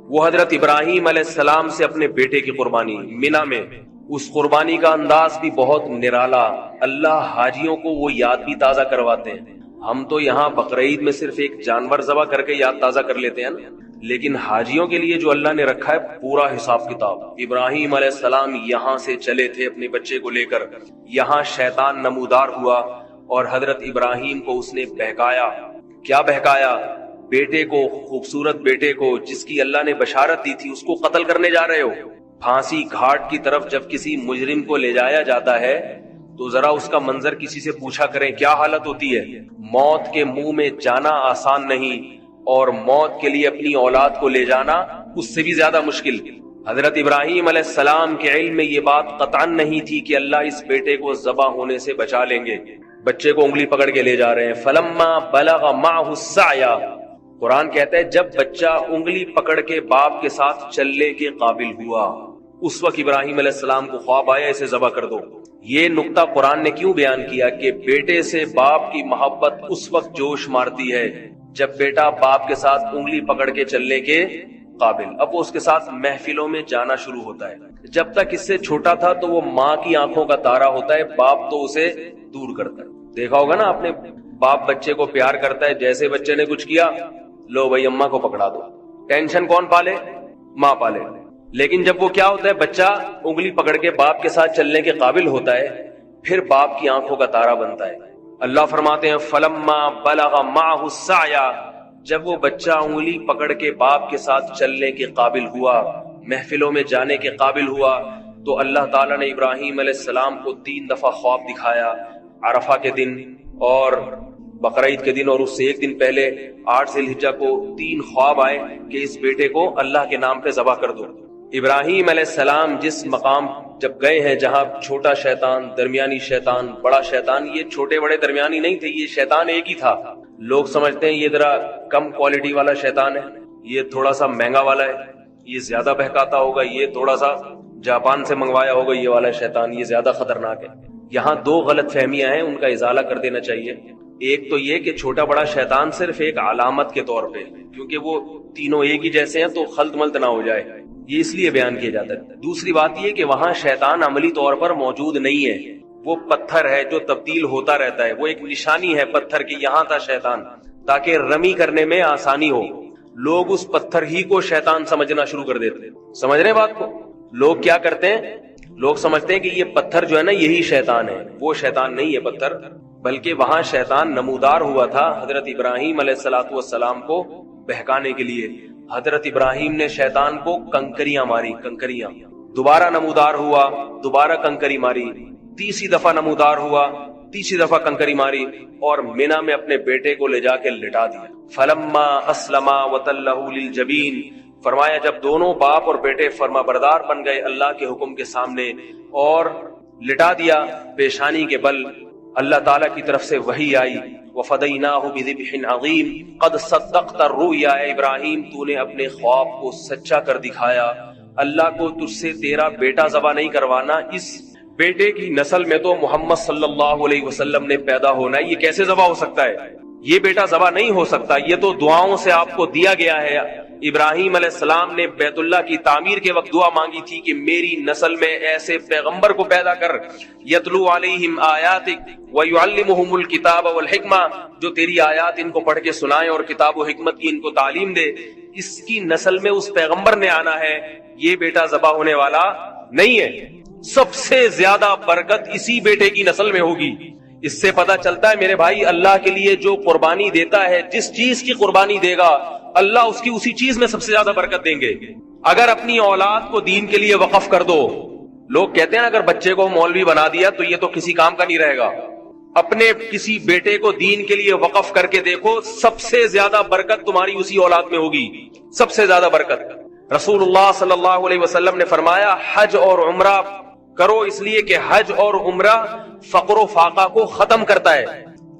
وہ حضرت ابراہیم علیہ السلام سے اپنے بیٹے کی قربانی مینا میں۔ اس قربانی کا انداز بھی بہت نرالا، اللہ حاجیوں کو وہ یاد بھی تازہ کرواتے ہیں۔ ہم تو یہاں بقرعید میں صرف ایک جانور ذبح کر کے یاد تازہ کر لیتے ہیں نا، لیکن حاجیوں کے لیے جو اللہ نے رکھا ہے پورا حساب کتاب۔ ابراہیم علیہ السلام یہاں سے چلے تھے اپنے بچے کو لے کر، یہاں شیطان نمودار ہوا اور حضرت ابراہیم کو اس نے بہکایا۔ کیا بہکایا؟ بیٹے کو، خوبصورت بیٹے کو جس کی اللہ نے بشارت دی تھی، اس کو قتل کرنے جا رہے ہو۔ پھانسی گھاٹ کی طرف جب کسی مجرم کو لے جایا جاتا ہے تو ذرا اس کا منظر کسی سے پوچھا کریں کیا حالت ہوتی ہے۔ موت کے منہ میں جانا آسان نہیں، اور موت کے لیے اپنی اولاد کو لے جانا اس سے بھی زیادہ مشکل۔ حضرت ابراہیم علیہ السلام کے علم میں یہ بات قطعاً نہیں تھی کہ اللہ اس بیٹے کو ذبح ہونے سے بچا لیں گے۔ بچے کو انگلی پکڑ کے لے جا رہے ہیں۔ فلما بلغ معه السعی، قرآن کہتا ہے جب بچہ انگلی پکڑ کے باپ کے ساتھ چلنے کے قابل ہوا، اس وقت ابراہیم علیہ السلام کو خواب آیا اسے ذبح کر دو۔ یہ نقطہ قرآن نے کیوں بیان کیا کہ بیٹے سے باپ کی محبت اس وقت جوش مارتی ہے جب بیٹا باپ کے ساتھ انگلی پکڑ کے چلنے کے قابل۔ اب وہ اس کے ساتھ محفلوں میں جانا شروع ہوتا ہے۔ جب تک اس سے چھوٹا تھا تو وہ ماں کی آنکھوں کا تارا ہوتا ہے، باپ تو اسے دور کرتا ہے۔ دیکھا ہوگا نا آپ نے، باپ بچے کو پیار کرتا ہے، جیسے بچے نے کچھ کیا لو بھائی اماں کو پکڑا دو۔ ٹینشن کون پالے؟ ماں پالے۔ لیکن جب وہ کیا ہوتا ہے، بچہ انگلی پکڑ کے باپ کے ساتھ چلنے کے قابل ہوتا ہے، پھر باپ کی آنکھوں کا تارا بنتا ہے۔ اللہ فرماتے ہیں فلما بلغ معه السعی، جب وہ بچہ انگلی پکڑ کے باپ کے ساتھ چلنے کے قابل ہوا، محفلوں میں جانے کے قابل ہوا، تو اللہ تعالیٰ نے ابراہیم علیہ السلام کو 3 دفعہ خواب دکھایا، عرفہ کے دن اور بقرعید کے دن، اور اس سے ایک دن پہلے 8 ذی الحجہ کو 3 خواب آئے کہ اس بیٹے کو اللہ کے نام پہ ذبح کر دو۔ ابراہیم علیہ السلام جس مقام جب گئے ہیں جہاں چھوٹا شیطان، درمیانی شیطان، بڑا شیطان، یہ چھوٹے بڑے درمیانی نہیں تھے، یہ شیطان ایک ہی تھا۔ لوگ سمجھتے ہیں یہ ذرا کم کوالٹی والا شیطان ہے، یہ تھوڑا سا مہنگا والا ہے، یہ زیادہ بہکاتا ہوگا، یہ تھوڑا سا جاپان سے منگوایا ہوگا یہ والا شیطان، یہ زیادہ خطرناک ہے۔ یہاں 2 غلط فہمیاں ہیں، ان کا ازالہ کر دینا چاہیے۔ ایک تو یہ کہ چھوٹا بڑا شیطان صرف ایک علامت کے طور پہ، کیونکہ وہ تینوں ایک ہی جیسے ہیں تو خلط ملط نہ ہو جائے، یہ اس لیے بیان کیا جاتا ہے۔ دوسری بات یہ کہ وہاں شیطان عملی طور پر موجود نہیں ہے، وہ پتھر ہے جو تبدیل ہوتا رہتا ہے، وہ ایک نشانی ہے پتھر کی، یہاں تھا شیطان، تاکہ رمی کرنے میں آسانی ہو۔ لوگ اس پتھر ہی کو شیطان سمجھنا شروع کر دیتے۔ سمجھ رہے بات کو؟ لوگ کیا کرتے ہیں، لوگ سمجھتے ہیں کہ یہ پتھر جو ہے نا یہی شیطان ہے، وہ شیطان نہیں ہے پتھر، بلکہ وہاں شیطان نمودار ہوا تھا حضرت ابراہیم علیہ السلام کو بہکانے کے لیے۔ حضرت ابراہیم نے شیطان کو کنکریاں ماری، کنکریاں، دوبارہ نمودار ہوا، دوبارہ کنکری ماری، تیسری دفعہ نمودار ہوا، تیسری دفعہ کنکری ماری، اور مینا میں اپنے بیٹے کو لے جا کے لٹا دیا۔ فلما اسلما وتلہ للجبین، فرمایا جب دونوں باپ اور بیٹے فرما بردار بن گئے اللہ کے حکم کے سامنے اور لٹا دیا پیشانی کے بل، اللہ تعالیٰ کی طرف سے وحی آئی، وَفَدَيْنَاهُ بِذِبْحٍ عَظِيمٍ قَدْ صَدَّقْتَ الرُّؤْيَا، اے ابراہیم تو نے اپنے خواب کو سچا کر دکھایا۔ اللہ کو تجھ سے تیرا بیٹا ذبح نہیں کروانا، اس بیٹے کی نسل میں تو محمد صلی اللہ علیہ وسلم نے پیدا ہونا ہے، یہ کیسے ذبح ہو سکتا ہے؟ یہ بیٹا ذبح نہیں ہو سکتا، یہ تو دعاؤں سے آپ کو دیا گیا ہے۔ ابراہیم علیہ السلام نے بیت اللہ کی تعمیر کے وقت دعا مانگی تھی کہ میری نسل میں ایسے پیغمبر کو پیدا کر، یتلو علیہم آیاتک ویعلمہم الکتاب والحکمہ، جو تیری آیات ان کو پڑھ کے سنائے اور کتاب و حکمت کی ان کو تعلیم دے۔ اس کی نسل میں اس پیغمبر نے آنا ہے، یہ بیٹا ذبح ہونے والا نہیں ہے۔ سب سے زیادہ برکت اسی بیٹے کی نسل میں ہوگی۔ اس سے پتہ چلتا ہے میرے بھائی، اللہ کے لیے جو قربانی دیتا ہے، جس چیز کی قربانی دے گا اللہ اس کی اسی چیز میں سب سے زیادہ برکت دیں گے۔ اگر اپنی اولاد کو دین کے لیے وقف کر دو، لوگ کہتے ہیں اگر بچے کو مولوی بنا دیا تو یہ تو کسی کام کا نہیں رہے گا، اپنے کسی بیٹے کو دین کے لیے وقف کر کے دیکھو، سب سے زیادہ برکت تمہاری اسی اولاد میں ہوگی، سب سے زیادہ برکت۔ رسول اللہ صلی اللہ علیہ وسلم نے فرمایا حج اور عمرہ کرو، اس لیے کہ حج اور عمرہ فقر و فاقہ کو ختم کرتا ہے۔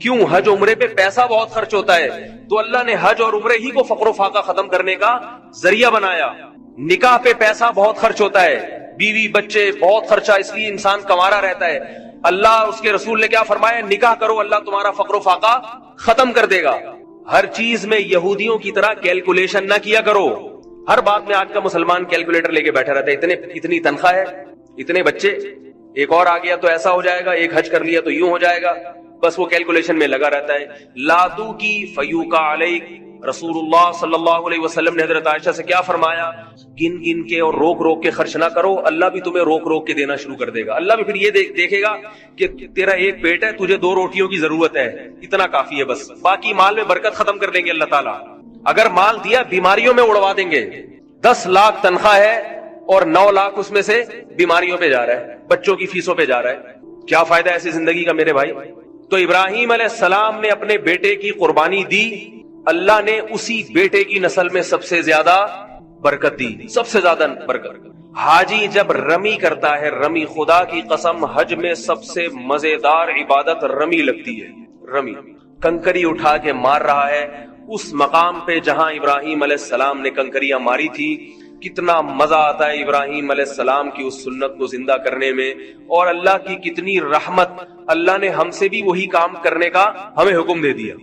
کیوں؟ حج عمرے پہ پیسہ بہت خرچ ہوتا ہے، تو اللہ نے حج اور عمرے ہی کو فقر و فاقہ ختم کرنے کا ذریعہ بنایا۔ نکاح پہ پیسہ بہت خرچ ہوتا ہے، بیوی بچے بہت خرچہ، اس لیے انسان کمارا رہتا ہے۔ اللہ اس کے رسول نے کیا فرمایا؟ نکاح کرو، اللہ تمہارا فقر و فاقہ ختم کر دے گا۔ ہر چیز میں یہودیوں کی طرح کیلکولیشن نہ کیا کرو۔ ہر بات میں آج کا مسلمان کیلکولیٹر لے کے بیٹھا رہتا ہے، اتنی تنخواہ ہے، اتنے بچے، ایک اور آ گیا تو ایسا ہو جائے گا، ایک حج کر لیا تو یوں ہو جائے گا، بس وہ کیلکولیشن میں لگا رہتا ہے۔ لادو کی فیوکا علیک، رسول اللہ صلی اللہ علیہ وسلم نے حضرت عائشہ سے کیا فرمایا؟ گن گن کے اور روک روک کے خرچ نہ کرو، اللہ بھی تمہیں روک روک کے دینا شروع کر دے گا۔ اللہ بھی پھر یہ دیکھے گا کہ تیرا ایک پیٹ ہے، تجھے 2 روٹیوں کی ضرورت ہے، اتنا کافی ہے بس، باقی مال میں برکت ختم کر دیں گے اللہ تعالیٰ۔ اگر مال دیا بیماریوں میں اڑوا دیں گے۔ 10 لاکھ تنخواہ ہے اور 9 لاکھ اس میں سے بیماریوں پہ جا رہا ہے، بچوں کی فیسوں پہ جا رہا ہے، کیا فائدہ ایسی زندگی کا میرے بھائی؟ تو ابراہیم علیہ السلام نے اپنے بیٹے کی قربانی دی، اللہ نے اسی بیٹے کی نسل میں سب سے زیادہ برکت دی، سب سے زیادہ برکت۔ حاجی جب رمی کرتا ہے، رمی، خدا کی قسم حج میں سب سے مزیدار عبادت رمی لگتی ہے۔ رمی، کنکری اٹھا کے مار رہا ہے اس مقام پہ جہاں ابراہیم علیہ السلام نے کنکریاں ماری تھی۔ کتنا مزہ آتا ہے ابراہیم علیہ السلام کی اس سنت کو زندہ کرنے میں، اور اللہ کی کتنی رحمت، اللہ نے ہم سے بھی وہی کام کرنے کا ہمیں حکم دے دیا۔